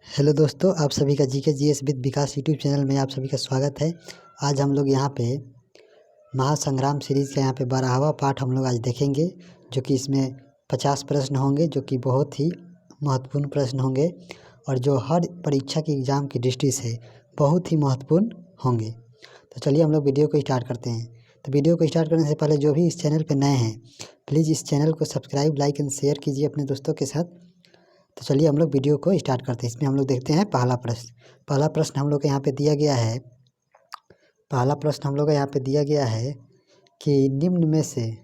Hello दोस्तों, आप सभी का GK GS with Vikas YouTube channel में आप सभी का स्वागत है। आज हम लोग यहाँ पे महासंग्राम सीरीज़ का यहाँ पे 12वां पार्ट हम लोग आज देखेंगे, जो कि इसमें 50 प्रश्न होंगे, जो कि बहुत ही महत्वपूर्ण प्रश्न होंगे और जो हर परीक्षा की एग्ज़ाम की दृष्टि से बहुत ही महत्वपूर्ण होंगे। तो चलिए हम लोग वीडियो को स्टार्ट करते हैं। तो वीडियो को स्टार्ट करने से पहले जो भी इस चैनल पर नए हैं, प्लीज़ इस चैनल को सब्सक्राइब, लाइक एंड शेयर कीजिए अपने दोस्तों के साथ। तो चलिए हम लोग वीडियो को स्टार्ट करते हैं। इसमें हम लोग देखते हैं पहला प्रश्न हम लोग के यहाँ पे दिया गया है। पहला प्रश्न हम लोग यहाँ पे दिया गया है कि निम्न में से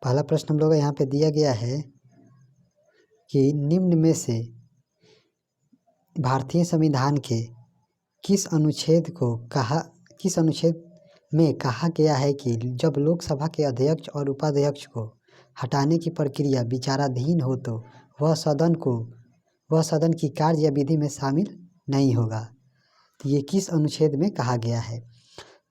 पहला प्रश्न हम लोग यहाँ पे दिया गया है कि निम्न में से भारतीय संविधान के किस अनुच्छेद में कहा गया है कि जब लोकसभा के अध्यक्ष और उपाध्यक्ष को हटाने की प्रक्रिया विचाराधीन हो तो वह सदन की कार्य या विधि में शामिल नहीं होगा। तो ये किस अनुच्छेद में कहा गया है?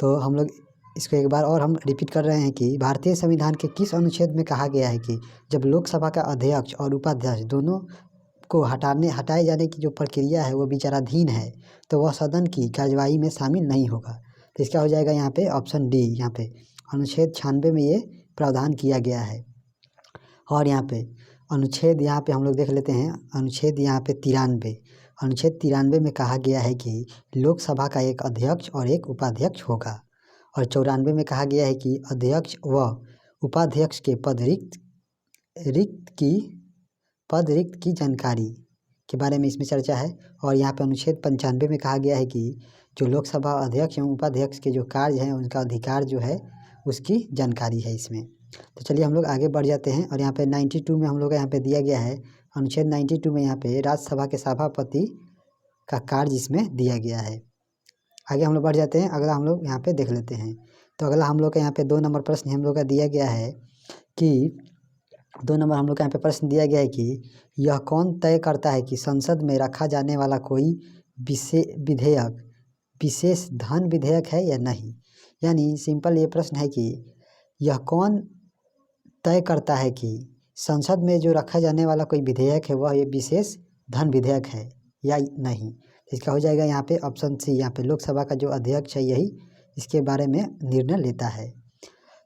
तो हम लोग इसको एक बार और हम रिपीट कर रहे हैं कि भारतीय संविधान के किस अनुच्छेद में कहा गया है कि जब लोकसभा का अध्यक्ष और उपाध्यक्ष दोनों को हटाए जाने की जो प्रक्रिया है वो विचाराधीन है, तो वह सदन की कार्यवाही में शामिल नहीं होगा। तो इसका हो जाएगा यहाँ पे ऑप्शन डी। यहाँ पे अनुच्छेद 96 में ये प्रावधान किया गया है। और यहाँ पे अनुच्छेद यहाँ पे हम लोग देख लेते हैं। अनुच्छेद यहाँ पे 93, अनुच्छेद 93 में कहा गया है कि लोकसभा का एक अध्यक्ष और एक उपाध्यक्ष होगा। और 94 में कहा गया है कि अध्यक्ष व उपाध्यक्ष के पद रिक्त की जानकारी के बारे में इसमें चर्चा है। और यहाँ पे अनुच्छेद 95 में कहा गया है कि जो लोकसभा अध्यक्ष एवं उपाध्यक्ष के जो कार्य हैं उनका अधिकार जो है उसकी जानकारी है इसमें। तो चलिए हम लोग आगे बढ़ जाते हैं। और यहाँ पे 92 में हम लोग यहाँ पे दिया गया है, अनुच्छेद 92 में यहाँ पे राज्यसभा के सभापति का कार्य इसमें दिया गया है। आगे हम लोग बढ़ जाते हैं, अगला हम लोग यहाँ पे देख लेते हैं। तो अगला हम लोग का यहाँ पे 2 नंबर प्रश्न हम लोग का दिया गया है कि 2 नंबर हम लोग का यहाँ पे प्रश्न दिया गया है कि यह कौन तय करता है कि संसद में रखा जाने वाला कोई विशेष धन विधेयक है या नहीं। यानी सिंपल ये प्रश्न है कि यह कौन तय करता है कि संसद में जो रखा जाने वाला कोई विधेयक है वह ये विशेष धन विधेयक है या नहीं। इसका हो जाएगा यहाँ पे ऑप्शन सी। यहाँ पे लोकसभा का जो अध्यक्ष है यही इसके बारे में निर्णय लेता है।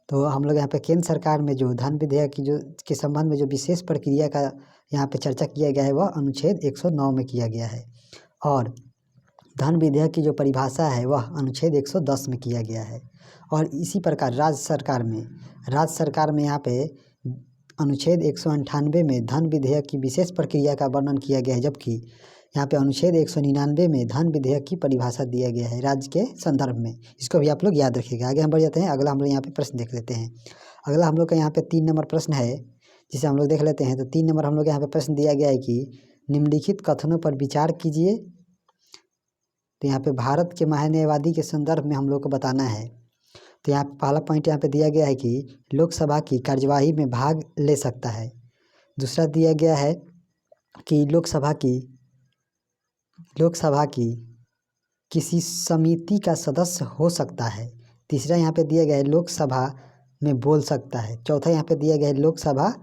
तो हम लोग यहाँ पे केंद्र सरकार में जो धन विधेयक की जो के संबंध में जो विशेष प्रक्रिया का यहाँ पे चर्चा किया गया है वह अनुच्छेद 109 में किया गया है। और धन विधेयक की जो परिभाषा है वह अनुच्छेद 110 में किया गया है। और इसी प्रकार राज्य सरकार में यहाँ पे अनुच्छेद 198 में धन विधेयक की विशेष प्रक्रिया का वर्णन किया गया है, जबकि यहाँ पे अनुच्छेद 199 में धन विधेयक की परिभाषा दिया गया है राज्य के संदर्भ में। इसको भी आप लोग याद रखिएगा। आगे हम बढ़ जाते हैं, अगला हम लोग यहाँ पे प्रश्न देख लेते हैं। अगला हम लोग का यहाँ पे 3 नंबर प्रश्न है जिसे हम लोग देख लेते हैं। तो 3 नंबर हम लोग यहाँ पे प्रश्न दिया गया है कि निम्नलिखित कथनों पर विचार कीजिए। तो यहाँ पे भारत के महान्यायवादी के संदर्भ में हम लोग को बताना है। तो यहाँ पहला पॉइंट यहाँ पे दिया गया है कि लोकसभा की कार्यवाही में भाग ले सकता है। दूसरा दिया गया है कि लोकसभा की किसी समिति का सदस्य हो सकता है। तीसरा यहाँ पे दिया गया है लोकसभा में बोल सकता है। चौथा यहाँ पे दिया गया है लोकसभा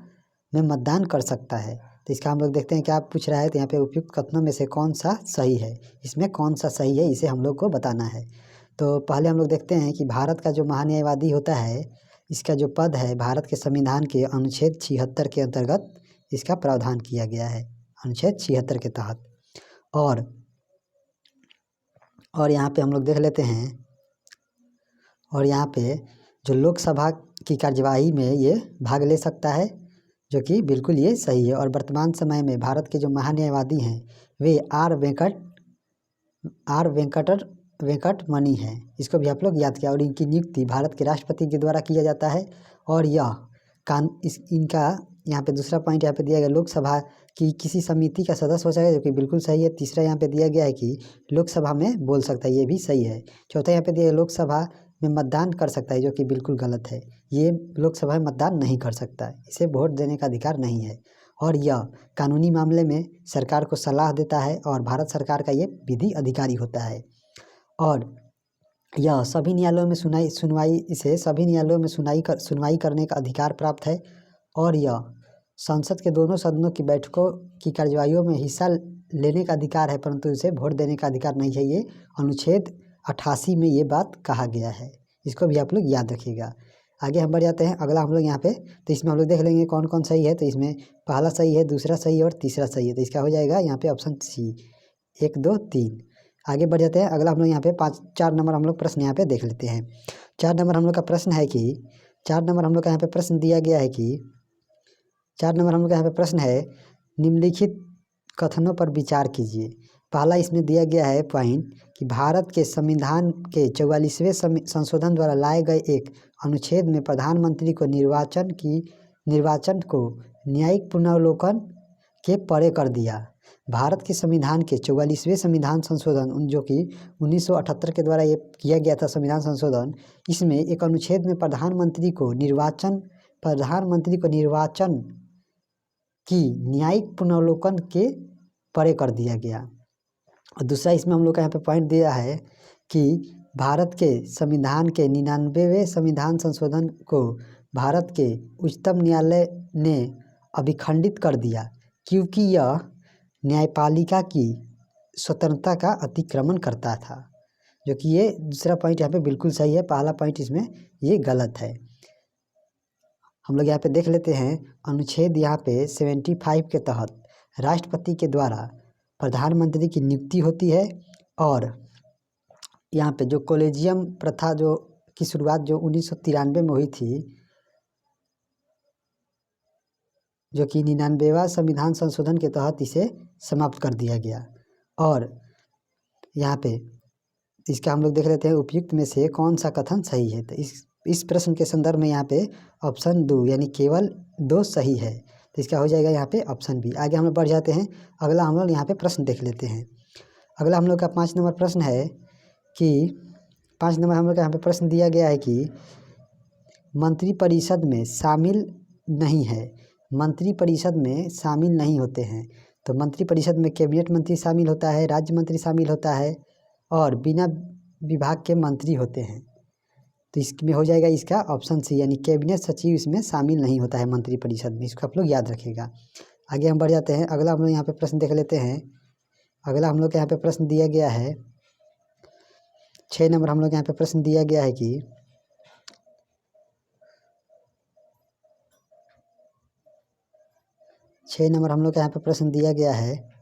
में मतदान कर सकता है। तो इसका हम लोग देखते हैं क्या पूछ रहा है। तो यहाँ पे उपयुक्त कथनों में से कौन सा सही है, इसमें कौन सा सही है इसे हम लोग को बताना है। तो पहले हम लोग देखते हैं कि भारत का जो महान्यायवादी होता है इसका जो पद है भारत के संविधान के अनुच्छेद 76 के अंतर्गत इसका प्रावधान किया गया है, अनुच्छेद 76 के तहत। और यहाँ पे हम लोग देख लेते हैं। और यहाँ पे जो लोकसभा की कार्यवाही में ये भाग ले सकता है, जो कि बिल्कुल ये सही है। और वर्तमान समय में भारत के जो महान्यायवादी हैं वे आर वेंकट मणि हैं। इसको भी आप लोग याद किया। और इनकी नियुक्ति भारत के राष्ट्रपति के द्वारा किया जाता है। और इनका यहाँ पे दूसरा पॉइंट यहाँ पे दिया गया लोकसभा की किसी समिति का सदस्य हो सकता है, जो कि बिल्कुल सही है। तीसरा यहाँ पे दिया गया है कि लोकसभा में बोल सकता है, ये भी सही है। चौथा यहाँ पे दिया गया लोकसभा में मतदान कर सकता है, जो कि बिल्कुल गलत है। ये लोकसभा में मतदान नहीं कर सकता है, इसे वोट देने का अधिकार नहीं है। और यह कानूनी मामले में सरकार को सलाह देता है और भारत सरकार का ये विधि अधिकारी होता है। और यह सभी न्यायालयों में सुनवाई करने का अधिकार प्राप्त है। और यह संसद के दोनों सदनों की बैठकों की कार्यवाहियों में हिस्सा लेने का अधिकार है परंतु इसे वोट देने का अधिकार नहीं है। ये अनुच्छेद 88 में ये बात कहा गया है। इसको भी आप लोग याद रखिएगा। आगे हम बढ़ जाते हैं। अगला हम लोग यहाँ पे, तो इसमें हम लोग देख लेंगे कौन कौन सही है। तो इसमें पहला सही है, दूसरा सही है और तीसरा सही है। तो इसका हो जाएगा यहाँ पे ऑप्शन सी, 1 2 3। आगे बढ़ जाते हैं। अगला हम लोग यहाँ पे 4 नंबर हम लोग प्रश्न यहाँ पे देख लेते हैं। 4 नंबर हम लोग का प्रश्न है कि 4 नंबर हम लोग का यहाँ पे प्रश्न दिया गया है कि 4 नंबर हम लोग का यहाँ पे प्रश्न है, निम्नलिखित कथनों पर विचार कीजिए। पहला इसमें दिया गया है पॉइंट कि भारत के संविधान के 44वें संशोधन द्वारा लाए गए एक अनुच्छेद में प्रधानमंत्री को निर्वाचन को न्यायिक पुनर्वलोकन के परे कर दिया। भारत के संविधान के 44वें संविधान संशोधन जो कि 1978 के द्वारा ये किया गया था संविधान संशोधन, इसमें एक अनुच्छेद में प्रधानमंत्री को निर्वाचन की न्यायिक पुनर्वलोकन के परे कर दिया गया। और दूसरा इसमें हम लोग का यहाँ पे पॉइंट दिया है कि भारत के संविधान के 99वें संविधान संशोधन को भारत के उच्चतम न्यायालय ने अभिखंडित कर दिया क्योंकि यह न्यायपालिका की स्वतंत्रता का अतिक्रमण करता था। जो कि ये दूसरा पॉइंट यहाँ पे बिल्कुल सही है, पहला पॉइंट इसमें ये गलत है। हम लोग यहाँ पे देख लेते हैं अनुच्छेद यहाँ पे 75 के तहत राष्ट्रपति के द्वारा प्रधानमंत्री की नियुक्ति होती है। और यहाँ पे जो कॉलेजियम प्रथा जो की शुरुआत जो 1993 में हुई थी, जो कि 99वां संविधान संशोधन के तहत इसे समाप्त कर दिया गया। और यहाँ पे इसका हम लोग देख लेते हैं उपयुक्त में से कौन सा कथन सही है। तो इस प्रश्न के संदर्भ में यहाँ पे ऑप्शन 2 यानी केवल 2 सही है। तो इसका हो जाएगा यहाँ पे ऑप्शन बी। आगे हम लोग बढ़ जाते हैं। अगला हम लोग यहाँ पे प्रश्न देख लेते हैं। अगला हम लोग का 5 नंबर प्रश्न है कि 5 नंबर हम लोग का यहाँ पे प्रश्न दिया गया है कि मंत्रिपरिषद में शामिल नहीं है, मंत्रिपरिषद में शामिल नहीं होते हैं। तो मंत्रिपरिषद में कैबिनेट मंत्री शामिल होता है, राज्य मंत्री शामिल होता है और बिना विभाग के मंत्री होते हैं। तो इसमें हो जाएगा इसका ऑप्शन सी यानी कैबिनेट सचिव इसमें शामिल नहीं होता है मंत्रिपरिषद में। इसको आप लोग याद रखिएगा। आगे हम बढ़ जाते हैं। अगला हम लोग यहाँ पे प्रश्न देख लेते हैं। अगला हम लोग के यहाँ पे प्रश्न दिया गया है 6 नंबर हम लोग यहाँ पे प्रश्न दिया गया है कि 6 नंबर हम लोग का यहाँ पे प्रश्न दिया गया है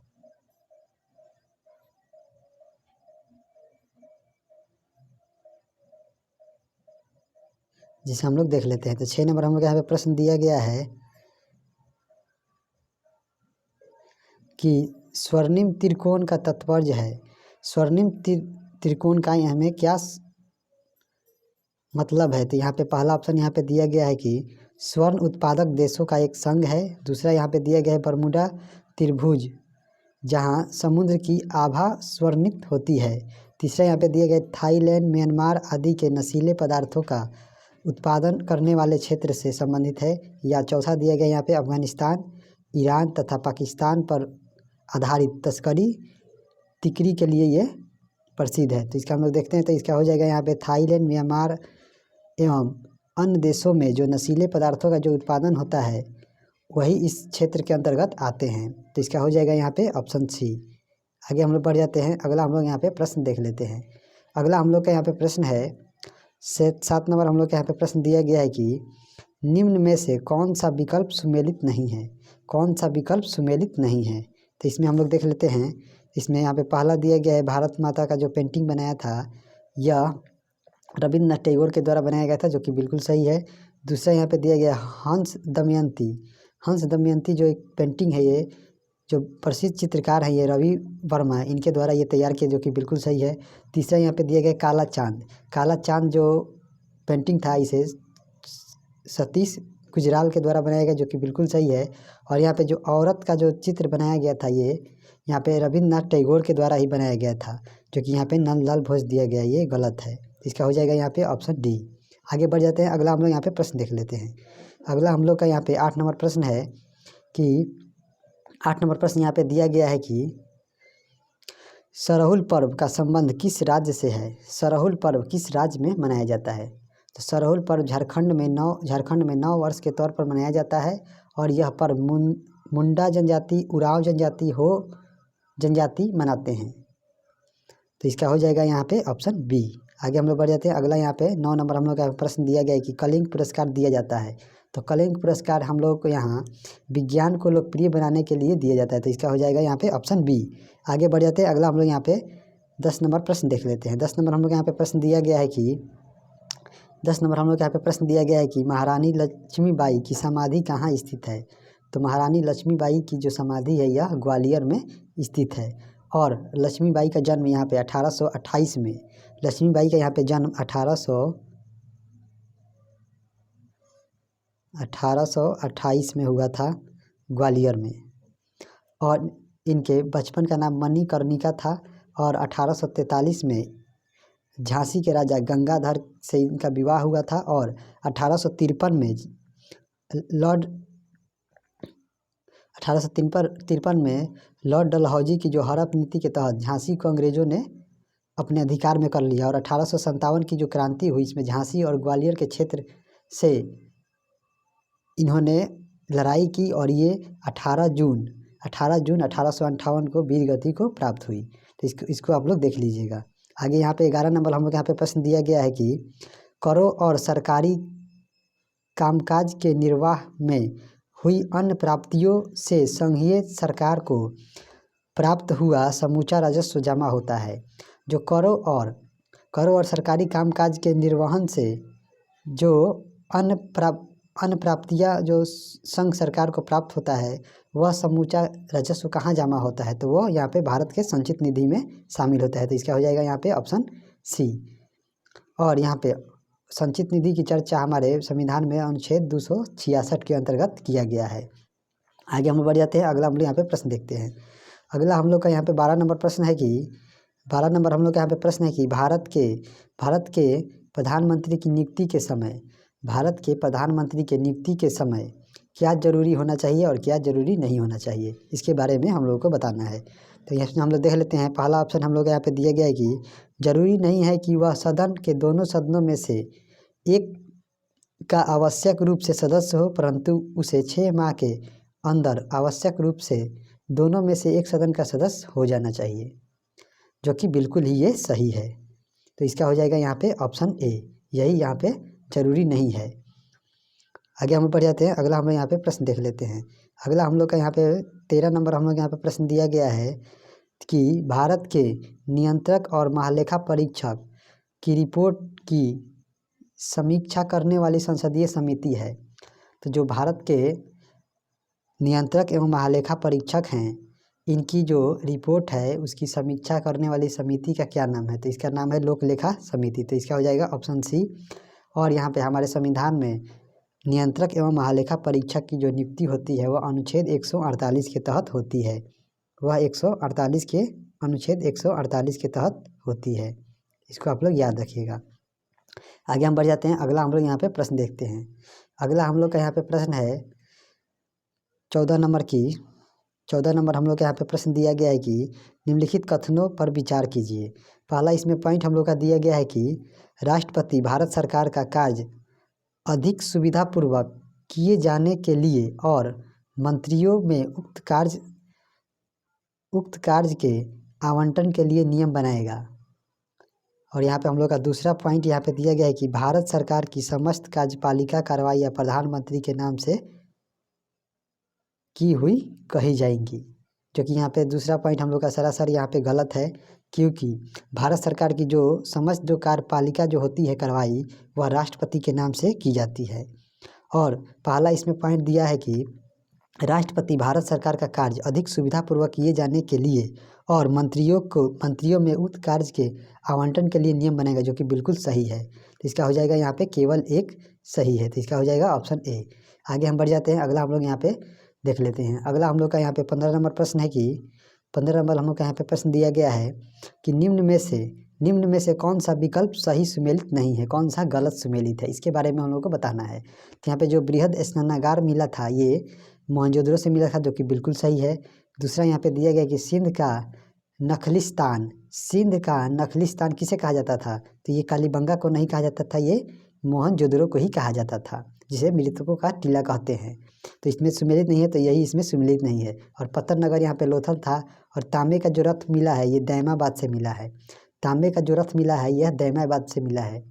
जिसे हम लोग देख लेते हैं। तो 6 नंबर हम लोग यहाँ पे प्रश्न दिया गया है कि स्वर्णिम त्रिकोण का तात्पर्य है। स्वर्णिम त्रिकोण का हमें क्या मतलब है। तो यहाँ पे पहला ऑप्शन यहाँ पे दिया गया है कि स्वर्ण उत्पादक देशों का एक संघ है। दूसरा यहाँ पे दिया गया है बरमूडा त्रिभुज जहाँ समुद्र की आभा स्वर्णित होती है। तीसरा यहाँ पे दिया गया थाईलैंड, म्यांमार आदि के नशीले पदार्थों का उत्पादन करने वाले क्षेत्र से संबंधित है। या चौथा दिया गया यहाँ पे अफगानिस्तान, ईरान तथा पाकिस्तान पर आधारित तस्करी तिकरी के लिए ये प्रसिद्ध है। तो इसका हम लोग देखते हैं। तो इसका हो जाएगा यहाँ पे थाईलैंड, म्यांमार एवं अन्य देशों में जो नशीले पदार्थों का जो उत्पादन होता है वही इस क्षेत्र के अंतर्गत आते हैं। तो इसका हो जाएगा यहाँ पे ऑप्शन सी। आगे हम लोग बढ़ जाते हैं। अगला हम लोग यहाँ पे प्रश्न देख लेते हैं। अगला हम लोग का यहाँ पे प्रश्न है 7 नंबर हम लोग के यहाँ पे प्रश्न दिया गया है कि निम्न में से कौन सा विकल्प सुमेलित नहीं है, कौन सा विकल्प सुमेलित नहीं है। तो इसमें हम लोग देख लेते हैं। इसमें यहाँ पे पहला दिया गया है भारत माता का जो पेंटिंग बनाया था यह रविंद्रनाथ टैगोर के द्वारा बनाया गया था, जो कि बिल्कुल सही है। दूसरा यहाँ पे दिया गया हंस दमयंती जो एक पेंटिंग है, ये जो प्रसिद्ध चित्रकार है ये रवि वर्मा, इनके द्वारा ये तैयार किया, जो कि बिल्कुल सही है। तीसरा यहाँ पे दिया गया काला चांद जो पेंटिंग था इसे सतीश गुजराल के द्वारा बनाया गया, जो कि बिल्कुल सही है। और यहाँ पे जो औरत का जो चित्र बनाया गया था ये यहाँ पे रविंद्रनाथ टैगोर के द्वारा ही बनाया गया था, जो कि यहाँ पे नंदलाल बोस दिया गया, ये गलत है। इसका हो जाएगा यहाँ पे ऑप्शन डी। आगे बढ़ जाते हैं। अगला हम लोग यहाँ पे प्रश्न देख लेते हैं। अगला हम लोग का यहाँ पे 8 नंबर प्रश्न है कि 8 नंबर प्रश्न यहाँ पे दिया गया है कि सरहुल पर्व का संबंध किस राज्य से है। सरहुल पर्व किस राज्य में मनाया जाता है। तो सरहुल पर्व झारखंड में 9 वर्ष के तौर पर मनाया जाता है। और यह पर्व मुंडा जनजाति, उरांव जनजाति, हो जनजाति मनाते हैं। तो इसका हो जाएगा यहाँ पे ऑप्शन बी। आगे हम लोग बढ़ जाते हैं। अगला यहाँ पे 9 नंबर हम लोग का प्रश्न दिया गया है कि कलिंग पुरस्कार दिया जाता है। तो कलिंग पुरस्कार हम लोग को यहाँ विज्ञान को लोकप्रिय बनाने के लिए दिया जाता है। तो इसका हो जाएगा यहाँ पे ऑप्शन बी। आगे बढ़ जाते हैं। अगला हम लोग यहाँ पे 10 नंबर प्रश्न देख लेते हैं। 10 नंबर हम लोग यहाँ पे प्रश्न दिया गया है कि 10 नंबर हम लोग यहाँ पे प्रश्न दिया गया है कि महारानी लक्ष्मीबाई की समाधि कहाँ स्थित है। तो महारानी लक्ष्मीबाई की जो समाधि है यह ग्वालियर में स्थित है। और लक्ष्मीबाई का जन्म यहाँ पे 1828 में, लक्ष्मीबाई का यहाँ पे जन्म 1828 में हुआ था ग्वालियर में। और इनके बचपन का नाम मणिकर्णिका था। और 1843 में झांसी के राजा गंगाधर से इनका विवाह हुआ था। और 1853 में लॉर्ड 1853 में लॉर्ड डलहौजी की जो हड़प नीति के तहत झांसी को अंग्रेज़ों ने अपने अधिकार में कर लिया। और 1857 की जो क्रांति हुई इसमें झांसी और ग्वालियर के क्षेत्र से इन्होंने लड़ाई की और ये 18 जून 1858 को वीर गति को प्राप्त हुई। तो इसको आप लोग देख लीजिएगा। आगे यहाँ पे 11 नंबर हम लोग यहाँ पे प्रश्न दिया गया है कि करों और सरकारी कामकाज के निर्वाह में हुई अन्य प्राप्तियों से संघीय सरकार को प्राप्त हुआ समूचा राजस्व जमा होता है। जो करों और सरकारी कामकाज के निर्वहन से जो अन्य प्राप्तियाँ जो संघ सरकार को प्राप्त होता है वह समूचा राजस्व कहाँ जमा होता है। तो वो यहाँ पे भारत के संचित निधि में शामिल होता है। तो इसका हो जाएगा यहाँ पे ऑप्शन सी। और यहाँ पे संचित निधि की चर्चा हमारे संविधान में अनुच्छेद 266 के अंतर्गत किया गया है। आगे हम लोग बढ़ जाते हैं। अगला हम लोग यहाँ पे प्रश्न देखते हैं। अगला हम लोग का यहाँ पे 12 नंबर प्रश्न है कि 12 नंबर हम लोग का यहाँ पे प्रश्न है कि भारत के प्रधानमंत्री की नियुक्ति के समय क्या ज़रूरी होना चाहिए और क्या ज़रूरी नहीं होना चाहिए, इसके बारे में हम लोगों को बताना है। तो इसमें हम लोग देख लेते हैं। पहला ऑप्शन हम लोग यहाँ पे दिया गया है कि ज़रूरी नहीं है कि वह सदन के दोनों सदनों में से एक का आवश्यक रूप से सदस्य हो, परंतु उसे 6 माह के अंदर आवश्यक रूप से दोनों में से एक सदन का सदस्य हो जाना चाहिए, जो कि बिल्कुल ही ये सही है। तो इसका हो जाएगा यहाँ पे ऑप्शन ए, यही यहाँ पे ज़रूरी नहीं है। आगे हम बढ़ जाते हैं। अगला हम लोग यहाँ पे प्रश्न देख लेते हैं। अगला हम लोग का यहाँ पे 13 नंबर हम लोग यहाँ पे प्रश्न दिया गया है कि भारत के नियंत्रक और महालेखा परीक्षक की रिपोर्ट की समीक्षा करने वाली संसदीय समिति है। तो जो भारत के नियंत्रक एवं महालेखा परीक्षक हैं, इनकी जो रिपोर्ट है उसकी समीक्षा करने वाली समिति का क्या नाम है। तो इसका नाम है लोक लेखा समिति। तो इसका हो जाएगा ऑप्शन सी। और यहाँ पे हमारे संविधान में नियंत्रक एवं महालेखा परीक्षक की जो नियुक्ति होती है वह अनुच्छेद 148 के तहत होती है। वह अनुच्छेद 148 के तहत होती है। इसको आप लोग याद रखिएगा। आगे हम बढ़ जाते हैं। अगला हम लोग यहाँ पे प्रश्न देखते हैं। अगला हम लोग का यहाँ पे प्रश्न है 14 नंबर हम लोग के यहाँ पे प्रश्न दिया गया है कि निम्नलिखित कथनों पर विचार कीजिए। पहला इसमें पॉइंट हम लोग का दिया गया है कि राष्ट्रपति भारत सरकार का कार्य अधिक सुविधापूर्वक किए जाने के लिए और मंत्रियों में उक्त कार्य के आवंटन के लिए नियम बनाएगा। और यहाँ पे हम लोग का दूसरा पॉइंट यहाँ पे दिया गया है कि भारत सरकार की समस्त कार्यपालिका कार्रवाई प्रधानमंत्री के नाम से की हुई कही जाएंगी, जो कि यहाँ पे दूसरा पॉइंट हम लोग का सरासर यहाँ पे गलत है, क्योंकि भारत सरकार की जो समस्त जो कार्यपालिका जो होती है कार्रवाई वह राष्ट्रपति के नाम से की जाती है। और पहला इसमें पॉइंट दिया है कि राष्ट्रपति भारत सरकार का कार्य अधिक सुविधापूर्वक किए जाने के लिए और मंत्रियों में उक्त कार्य के आवंटन के लिए नियम बनेगा, जो कि बिल्कुल सही है। तो इसका हो जाएगा यहाँ पे केवल एक सही है। तो इसका हो जाएगा ऑप्शन ए। आगे हम बढ़ जाते हैं। अगला हम लोग यहाँ पे देख लेते हैं। अगला हम लोग का यहाँ पे 15 नंबर प्रश्न है कि 15 नंबर हम लोग का यहाँ पे प्रश्न दिया गया है कि निम्न में से कौन सा विकल्प सही सुमेलित नहीं है, कौन सा गलत सुमेलित है, इसके बारे में हम लोग को बताना है। तो यहाँ पे जो बृहद स्नानागार मिला था ये मोहनजोदड़ो से मिला था, जो कि बिल्कुल सही है। दूसरा यहाँ पे दिया गया कि सिंध का नखलिस्तान किसे कहा जाता था। तो ये कालीबंगा को नहीं कहा जाता था, ये मोहनजोदड़ो को ही कहा जाता था, जिसे मिलितों का टीला कहते हैं। तो इसमें सुमेलित नहीं है, तो यही इसमें सुमेलित नहीं है। और पत्थर नगर यहाँ पे लोथल था। और तांबे का जो रथ मिला है ये दैमाबाद से मिला है। तांबे का जो रथ मिला है यह दैमाबाद से मिला है।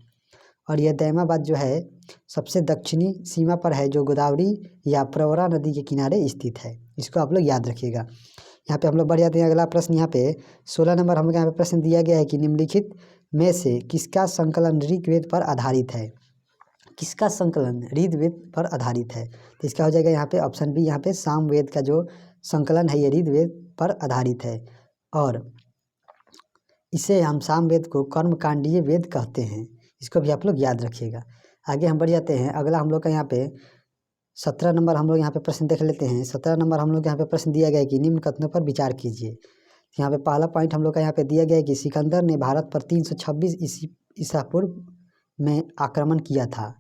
और यह दैमाबाद जो है सबसे दक्षिणी सीमा पर है, जो गोदावरी या प्रवरा नदी के किनारे स्थित है। इसको आप लोग याद रखिएगा। यहाँ पे हम लोग बढ़ जाते हैं। अगला प्रश्न यहाँ पे 16 नंबर हम लोग यहाँ पे प्रश्न दिया गया है कि निम्नलिखित में से किसका संकलन ऋग्वेद पर आधारित है। किसका संकलन ऋग्वेद पर आधारित है, तो इसका हो जाएगा यहाँ पे ऑप्शन बी, यहाँ पे सामवेद का जो संकलन है ये ऋग्वेद पर आधारित है। और इसे हम सामवेद को कर्मकांडीय वेद कहते हैं। इसको भी आप लोग याद रखिएगा। आगे हम बढ़ जाते हैं। अगला हम लोग का यहाँ पे 17 नंबर हम लोग यहाँ पे प्रश्न देख लेते हैं। 17 नंबर हम लोग यहाँ पे प्रश्न दिया गया है कि निम्न कथनों पर विचार कीजिए। यहाँ पे पहला पॉइंट हम लोग का यहाँ पे दिया गया है कि सिकंदर ने भारत पर 326 ईसा पूर्व में आक्रमण किया था,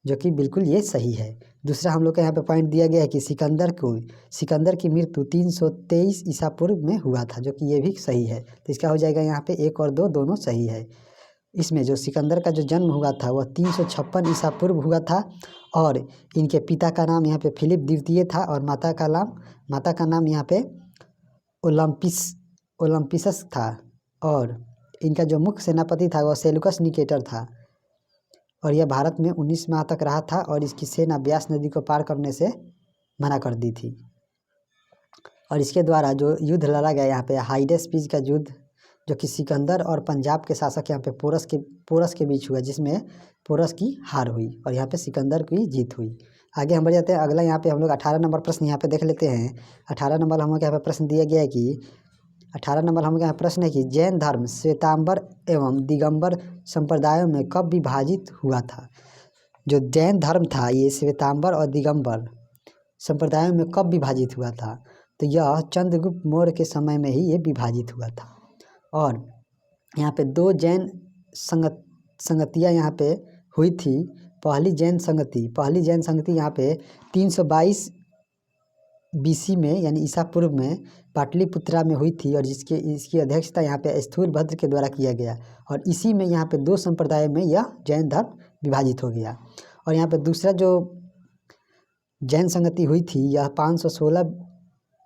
जो कि बिल्कुल ये सही है। दूसरा हम लोग का यहाँ पे पॉइंट दिया गया है कि सिकंदर की मृत्यु 323 ईसा पूर्व में हुआ था, जो कि ये भी सही है। तो इसका हो जाएगा यहाँ पे 1 और 2 दोनों सही है। इसमें जो सिकंदर का जो जन्म हुआ था वह 356 ईसा पूर्व हुआ था। और इनके पिता का नाम यहाँ पे फिलिप द्वितीय था और माता का नाम यहाँ पे ओलंपिसस था। और इनका जो मुख्य सेनापति था वह सेलुकस निकेटर था। और यह भारत में 19 माह तक रहा था और इसकी सेना ब्यास नदी को पार करने से मना कर दी थी। और इसके द्वारा जो युद्ध लड़ा गया यहाँ पे हाइडेस्पीज का युद्ध, जो कि सिकंदर और पंजाब के शासक यहाँ पे पोरस के बीच हुआ, जिसमें पोरस की हार हुई और यहाँ पे सिकंदर की जीत हुई। आगे हम बढ़ जाते हैं। अगला यहाँ पे हम लोग 18 नंबर प्रश्न यहाँ पे देख लेते हैं। 18 नंबर हम लोग यहाँ पे प्रश्न दिया गया है कि 18 नंबर हम लोग यहाँ प्रश्न है कि जैन धर्म श्वेतांबर एवं दिगंबर संप्रदायों में कब विभाजित हुआ था। जो जैन धर्म था ये श्वेतांबर और दिगंबर संप्रदायों में कब विभाजित हुआ था, तो यह चंद्रगुप्त मौर्य के समय में ही ये विभाजित हुआ था। और यहाँ पे 2 जैन संगतियाँ यहाँ पे हुई थी। पहली जैन संगति यहाँ पे 322 BC में यानी ईसा पूर्व में पाटलिपुत्रा में हुई थी और इसकी अध्यक्षता यहाँ पे स्थूलभद्र के द्वारा किया गया। और इसी में यहाँ पे 2 संप्रदाय में यह जैन धर्म विभाजित हो गया। और यहाँ पे दूसरा जो जैन संगति हुई थी यह 516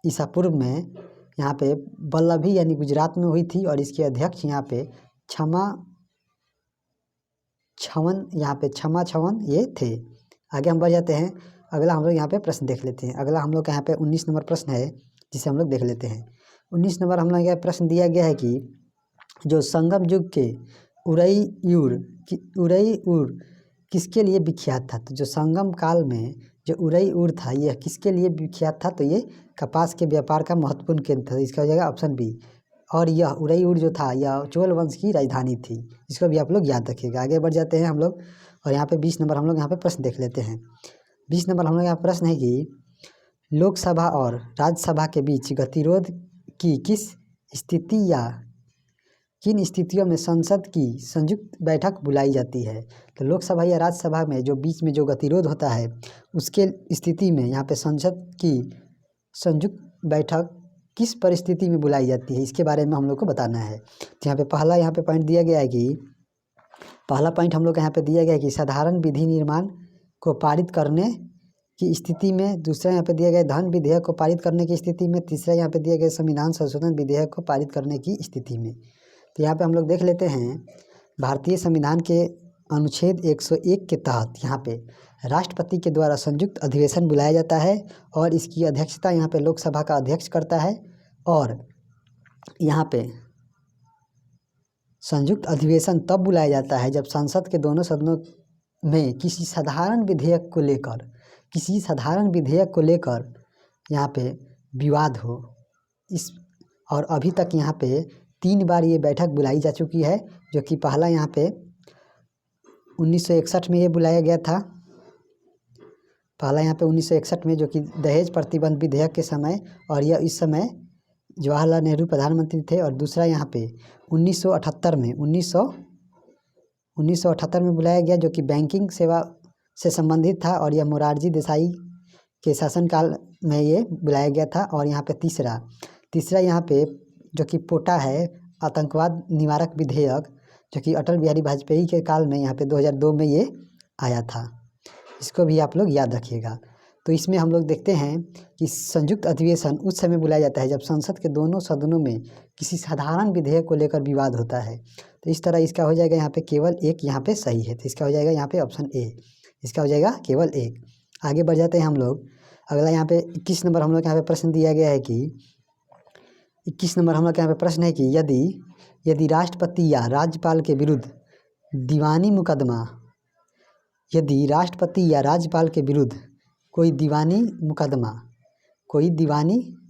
ईसा पूर्व में यहाँ पे वल्लभी यानी गुजरात में हुई थी और इसके अध्यक्ष यहाँ पे क्षमा छवन ये थे। आगे हम बढ़ जाते हैं। अगला हम लोग यहाँ पे प्रश्न देख लेते हैं। अगला हम लोग का यहाँ पे 19 नंबर प्रश्न है, जिसे हम लोग देख लेते हैं। 19 नंबर हम लोग यहाँ प्रश्न दिया गया है कि जो संगम युग के उरई किसके लिए विख्यात था। तो जो संगम काल में जो उरई था यह किसके लिए विख्यात था, तो ये कपास के व्यापार का महत्वपूर्ण केंद्र था। इसका हो जाएगा ऑप्शन बी। और यह उरई जो था यह चोल वंश की राजधानी थी। इसको भी आप लोग याद रखिएगा। आगे बढ़ जाते हैं हम लोग और यहाँ पे 20 नंबर हम लोग यहाँ पे प्रश्न देख लेते हैं। 20 नंबर हम लोग यहाँ प्रश्न है कि लोकसभा और राज्यसभा के बीच गतिरोध की किन स्थितियों में संसद की संयुक्त बैठक बुलाई जाती है। तो लोकसभा या राज्यसभा में जो बीच में जो गतिरोध होता है उसके स्थिति में यहाँ पे संसद की संयुक्त बैठक किस परिस्थिति में बुलाई जाती है, इसके बारे में हम लोग को बताना है। तो यहाँ पे पहला पॉइंट दिया गया है कि पहला पॉइंट हम लोग यहाँ पे दिया गया है कि साधारण विधि निर्माण को पारित करने की स्थिति में। दूसरा यहाँ पे दिया गया धन विधेयक को पारित करने की स्थिति में। तीसरा यहाँ पे दिया गया संविधान संशोधन विधेयक को पारित करने की स्थिति में। तो यहाँ पे हम लोग देख लेते हैं भारतीय संविधान के अनुच्छेद 101 के तहत यहाँ पे राष्ट्रपति के द्वारा संयुक्त अधिवेशन बुलाया जाता है और इसकी अध्यक्षता यहाँ पे लोकसभा का अध्यक्ष करता है। और यहाँ पे संयुक्त अधिवेशन तब बुलाया जाता है जब संसद के दोनों सदनों में किसी साधारण विधेयक को लेकर यहाँ पे विवाद हो। और अभी तक यहाँ पे 3 बार ये बैठक बुलाई जा चुकी है, जो कि पहला यहाँ पे 1961 में ये बुलाया गया था। पहला यहाँ पे 1961 में, जो कि दहेज प्रतिबंध विधेयक के समय, और यह इस समय जवाहरलाल नेहरू प्रधानमंत्री थे। और दूसरा यहाँ पे 1978 में बुलाया गया, जो कि बैंकिंग सेवा से संबंधित था और यह मोरारजी देसाई के शासनकाल में ये बुलाया गया था। और यहाँ पे तीसरा यहाँ पे जो कि पोटा है आतंकवाद निवारक विधेयक, जो कि अटल बिहारी वाजपेयी के काल में यहाँ पे 2002 में ये आया था। इसको भी आप लोग याद रखिएगा। तो इसमें हम लोग देखते हैं कि संयुक्त अधिवेशन उस समय बुलाया जाता है जब संसद के दोनों सदनों में किसी साधारण विधेयक को लेकर विवाद होता है। तो इस तरह इसका हो जाएगा यहाँ पे केवल एक यहाँ पे सही है, तो इसका हो जाएगा यहाँ पे ऑप्शन ए, इसका हो जाएगा केवल एक। आगे बढ़ जाते हैं हम लोग। अगला यहाँ पे 21 नंबर हम लोग यहाँ पे प्रश्न दिया गया है कि 21 नंबर हम लोग यहाँ पे प्रश्न है कि यदि राष्ट्रपति या राज्यपाल के विरुद्ध दीवानी मुकदमा यदि राष्ट्रपति या राज्यपाल के विरुद्ध कोई दीवानी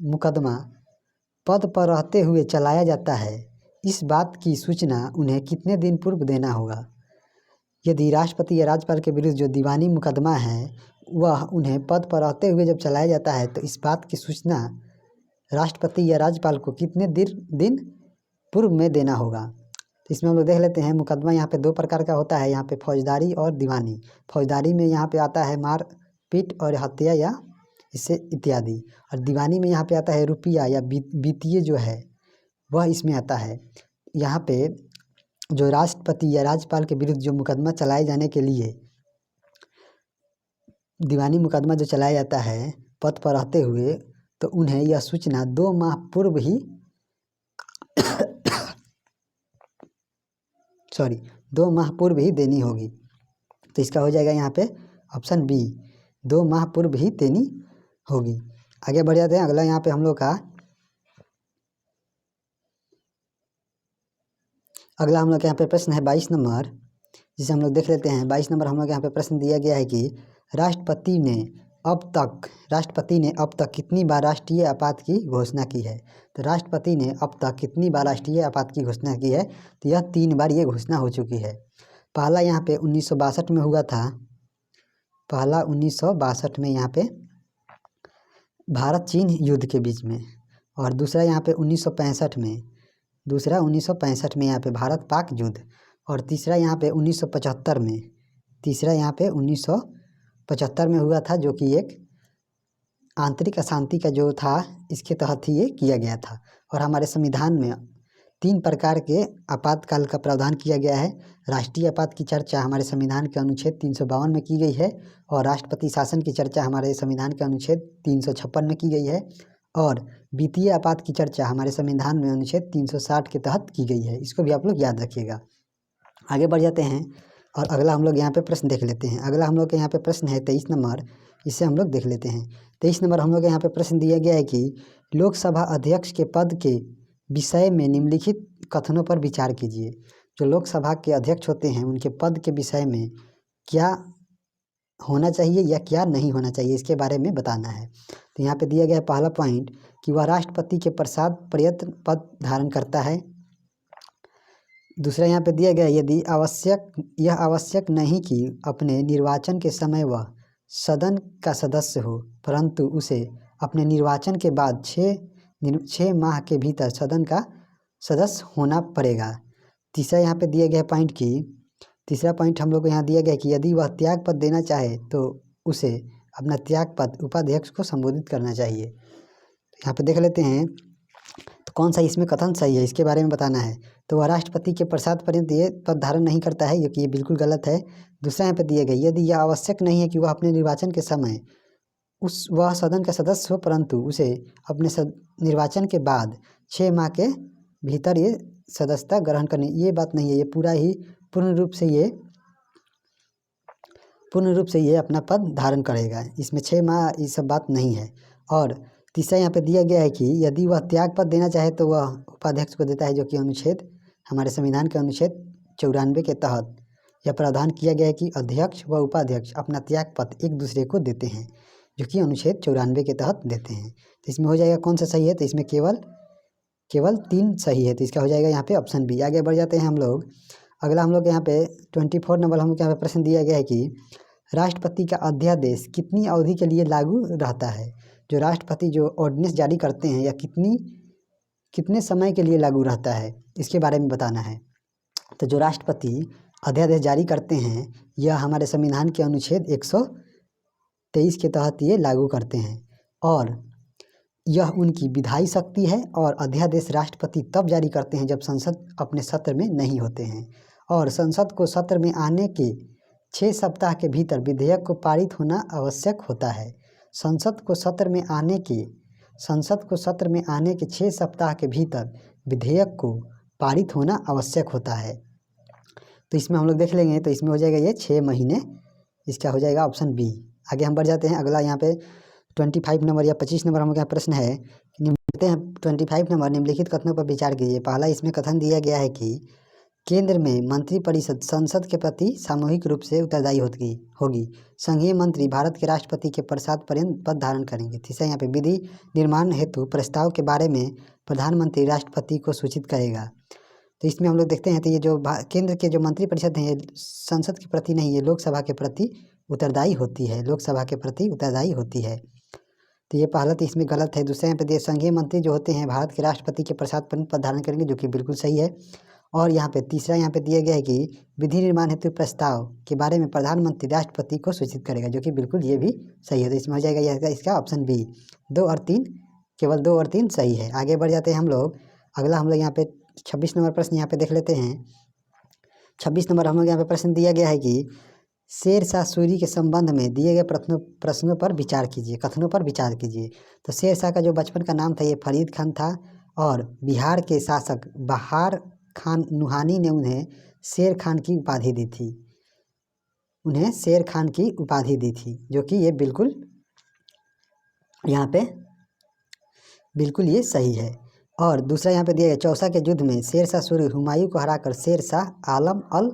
मुकदमा पद पर रहते हुए चलाया जाता है, इस बात की सूचना उन्हें कितने दिन पूर्व देना होगा। यदि राष्ट्रपति या राज्यपाल के विरुद्ध जो दीवानी मुकदमा है वह उन्हें पद पर रहते हुए जब चलाया जाता है तो इस बात की सूचना राष्ट्रपति या राज्यपाल को कितने दिन पूर्व में देना होगा। तो इसमें हम लोग देख लेते हैं। मुकदमा यहाँ पे दो प्रकार का होता है, यहाँ पे फौजदारी और दीवानी। फौजदारी में यहाँ पे आता है मार पीट और हत्या या इससे इत्यादि, और दीवानी में यहाँ पे आता है रुपया या वित्तीय जो है वह इसमें आता है। यहाँ पे जो राष्ट्रपति या राज्यपाल के विरुद्ध जो मुकदमा चलाए जाने के लिए दीवानी मुकदमा जो चलाया जाता है पद पर रहते हुए, तो उन्हें यह सूचना 2 माह पूर्व ही 2 माह पूर्व ही देनी होगी। तो इसका हो जाएगा यहाँ पे ऑप्शन बी, 2 माह पूर्व ही देनी होगी। आगे बढ़ जाते हैं। अगला यहाँ पे हम लोग का अगला हम लोग यहाँ पे प्रश्न है 22 नंबर, जिसे हम लोग देख लेते हैं। 22 नंबर हम लोग यहाँ पे प्रश्न दिया गया है कि राष्ट्रपति ने अब तक कितनी बार राष्ट्रीय आपात की घोषणा की है। तो राष्ट्रपति ने अब तक कितनी बार राष्ट्रीय आपात की घोषणा की है, तो यह 3 बार ये घोषणा हो चुकी है। पहला यहाँ पे 1962 में हुआ था, पहला 1962 में यहाँ पे भारत चीन युद्ध के बीच में, और दूसरा यहाँ पे 1965 में यहाँ पे भारत पाक युद्ध, और तीसरा यहाँ पे 1975 में हुआ था, जो कि एक आंतरिक अशांति का जो था इसके तहत ही ये किया गया था। और हमारे संविधान में 3 प्रकार के आपातकाल का प्रावधान किया गया है। राष्ट्रीय आपात की चर्चा हमारे संविधान के अनुच्छेद 352 में की गई है, और राष्ट्रपति शासन की चर्चा हमारे संविधान के अनुच्छेद 356 में की गई है, और वित्तीय आपात की चर्चा हमारे संविधान में अनुच्छेद 360 के तहत की गई है। इसको भी आप लोग याद रखिएगा। आगे बढ़ जाते हैं और अगला हम लोग यहाँ पे प्रश्न देख लेते हैं। अगला हम लोग के यहाँ पे प्रश्न है 23 नंबर, इसे हम लोग देख लेते हैं। 23 नंबर हम लोग यहाँ पे प्रश्न दिया गया है कि लोकसभा अध्यक्ष के पद के विषय में निम्नलिखित कथनों पर विचार कीजिए। जो लोकसभा के अध्यक्ष होते हैं उनके पद के विषय में क्या होना चाहिए या क्या नहीं होना चाहिए, इसके बारे में बताना है। तो यहाँ पे दिया गया है पहला पॉइंट कि वह राष्ट्रपति के पश्चात प्रयत्न पद धारण करता है। दूसरा यहाँ पे दिया गया यदि यह आवश्यक नहीं कि अपने निर्वाचन के समय वह सदन का सदस्य हो, परंतु उसे अपने निर्वाचन के बाद 6 माह के भीतर सदन का सदस्य होना पड़ेगा। तीसरा यहाँ पे दिया गया पॉइंट कि तीसरा पॉइंट हम लोग को यहाँ दिया गया कि यदि वह त्याग पद देना चाहे तो उसे अपना त्याग पद उपाध्यक्ष को संबोधित करना चाहिए। यहाँ पे देख लेते हैं तो कौन सा इसमें कथन सही है, इसके बारे में बताना है। तो वह राष्ट्रपति के पश्चात पर्यंत ये पद धारण नहीं करता है, ये बिल्कुल गलत है। दूसरा यहाँ पे दिया गया यदि यह आवश्यक नहीं है कि वह अपने निर्वाचन के समय वह सदन का सदस्य हो, परंतु उसे अपने निर्वाचन के बाद 6 माह के भीतर ये सदस्यता ग्रहण करनी, ये बात नहीं है। ये पूर्ण रूप से ये अपना पद धारण करेगा, इसमें 6 माह ये सब बात नहीं है। और तीसरा यहाँ पे दिया गया है कि यदि वह त्याग पद देना चाहे तो वह उपाध्यक्ष को देता है, जो कि हमारे संविधान के अनुच्छेद 94 के तहत यह प्रावधान किया गया है कि अध्यक्ष व उपाध्यक्ष अपना त्याग पद एक दूसरे को देते हैं, जो कि अनुच्छेद 94 के तहत देते हैं। तो इसमें हो जाएगा कौन सा सही है, तो इसमें केवल 3 सही है, तो इसका हो जाएगा यहाँ पे ऑप्शन बी। आगे बढ़ जाते हैं हम लोग। अगला हम लोग यहाँ पे 24 नंबर हम लोग यहाँ पे प्रश्न दिया गया है कि राष्ट्रपति का अध्यादेश कितनी अवधि के लिए लागू रहता है। जो राष्ट्रपति जो ऑर्डिनेंस जारी करते हैं या कितने समय के लिए लागू रहता है, इसके बारे में बताना है। तो जो राष्ट्रपति अध्यादेश जारी करते हैं यह हमारे संविधान के अनुच्छेद 123 के तहत ये लागू करते हैं, और यह उनकी विधायी शक्ति है। और अध्यादेश राष्ट्रपति तब जारी करते हैं जब संसद अपने सत्र में नहीं होते हैं, और संसद को सत्र में आने के 6 सप्ताह के भीतर विधेयक को पारित होना आवश्यक होता है। संसद को सत्र में आने के 6 सप्ताह के भीतर विधेयक को पारित होना आवश्यक होता है। तो इसमें हम लोग देख लेंगे, तो इसमें हो जाएगा ये 6 महीने, इसका हो जाएगा ऑप्शन बी। आगे हम बढ़ जाते हैं। अगला यहाँ पे 25 नंबर या 25 नंबर हम लोग यहाँ प्रश्न है, निम्नलिखित हैं 25 नंबर, निम्नलिखित कथनों पर विचार कीजिए। पहला इसमें कथन दिया गया है कि केंद्र में मंत्रिपरिषद संसद के प्रति सामूहिक रूप से उत्तरदायी होगी। संघीय मंत्री भारत के राष्ट्रपति के प्रसाद पर्यंत पद धारण करेंगे। तीसरा यहाँ पे विधि निर्माण हेतु प्रस्ताव के बारे में प्रधानमंत्री राष्ट्रपति को सूचित करेगा। तो इसमें हम लोग देखते हैं, तो ये जो केंद्र के जो मंत्रिपरिषद हैं, ये संसद के प्रति नहीं, ये लोकसभा के प्रति उत्तरदायी होती है, लोकसभा के प्रति उत्तरदायी होती है। तो ये पहला तो इसमें गलत है। दूसरे यहाँ पे संघीय मंत्री जो होते हैं भारत के राष्ट्रपति के प्रसाद पर्यंत पद धारण करेंगे, जो कि बिल्कुल सही है। और यहाँ पे तीसरा यहाँ पे दिया गया है कि विधि निर्माण हेतु प्रस्ताव के बारे में प्रधानमंत्री राष्ट्रपति को सूचित करेगा, जो कि बिल्कुल ये भी सही है। तो इसमें हो जाएगा यह इसका ऑप्शन बी। 2 और 3, केवल 2 और 3 सही है। आगे बढ़ जाते हैं हम लोग। अगला हम लोग यहाँ पे 26 नंबर प्रश्न यहाँ पे देख लेते हैं। 26 नंबर हम लोग यहाँ पे प्रश्न दिया गया है कि शेरशाह सूरी के संबंध में दिए गए प्रश्नों पर विचार कीजिए, कथनों पर विचार कीजिए। तो शेरशाह का जो बचपन का नाम था ये फरीद खान था, और बिहार के शासक बहार खान नुहानी ने उन्हें शेर खान की उपाधि दी थी, उन्हें शेर खान की उपाधि दी थी, जो कि ये बिल्कुल यहाँ पे बिल्कुल ये सही है। और दूसरा यहाँ पे दिया गया चौसा के युद्ध में शेरशाह सूरी हुमायूं को हराकर शेरशाह आलम अल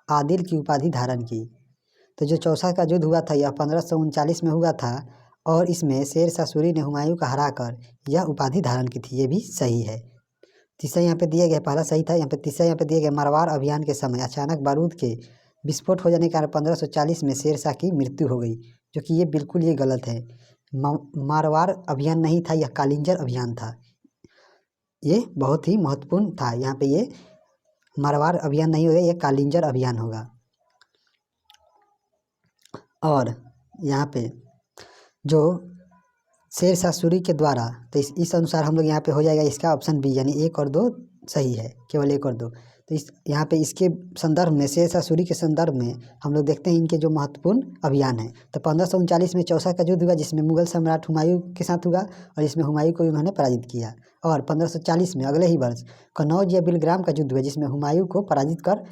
आदिल की उपाधि धारण की। तो जो चौसा का युद्ध हुआ था यह 1539 में हुआ था, और इसमें शेरशाह सूरी ने हुमायूं को हराकर यह उपाधि धारण की थी, ये भी सही है। तीसरा यहाँ पे दिया गया, पहला सही था, यहाँ पे तीसरा यहाँ पे दिया गया मारवाड़ अभियान के समय अचानक बारूद के विस्फोट हो जाने के कारण 1540 में शेरशाह की मृत्यु हो गई, जो कि ये बिल्कुल ये गलत है। मारवाड़ अभियान नहीं था, यह कालिंजर अभियान था, ये बहुत ही महत्वपूर्ण था। यहाँ पे ये मारवाड़ अभियान नहीं होगा, ये कालिंजर अभियान होगा। और यहाँ पे जो शेरशाह सूरी के द्वारा, तो इस अनुसार हम लोग यहाँ पे हो जाएगा इसका ऑप्शन बी, यानी 1 और 2 सही है, केवल 1 और 2। तो इस यहाँ पे इसके संदर्भ में, शेरशाह सूरी के संदर्भ में हम लोग देखते हैं इनके जो महत्वपूर्ण अभियान है। तो 1539 में चौसा का युद्ध हुआ, जिसमें मुगल सम्राट हुमायूं के साथ हुआ, और इसमें हुमायूं को उन्होंने पराजित किया। और 1540 में अगले ही वर्ष कन्नौज या बिलग्राम का युद्ध हुआ, जिसमें हुमायूं को पराजित कर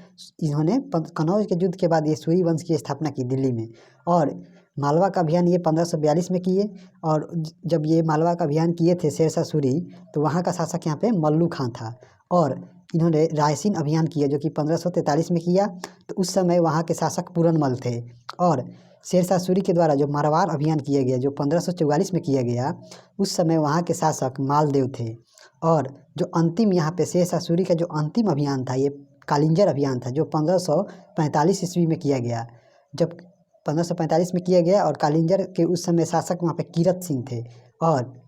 इन्होंने कन्नौज के युद्ध के बाद ये सूरी वंश की स्थापना की दिल्ली में। और मालवा का अभियान ये 1542 में किए, और जब ये मालवा का अभियान किए थे शेरशाह सूरी, तो वहाँ का शासक यहाँ पे मल्लू खां था। और इन्होंने रायसीन अभियान किया, जो कि 1543 में किया, तो उस समय वहाँ के शासक पूरनमल थे। और शेरशाह सूरी के द्वारा जो मारवाड़ अभियान किया गया, जो 1544 में किया गया, उस समय वहाँ के शासक मालदेव थे। और जो अंतिम यहाँ पे शेरशाह सूरी का जो अंतिम अभियान था, ये कालिंजर अभियान था, जो 1545 ईस्वी में किया गया। जब 1545 में किया गया, और कालिंजर के उस समय शासक वहाँ पे कीरत सिंह थे। और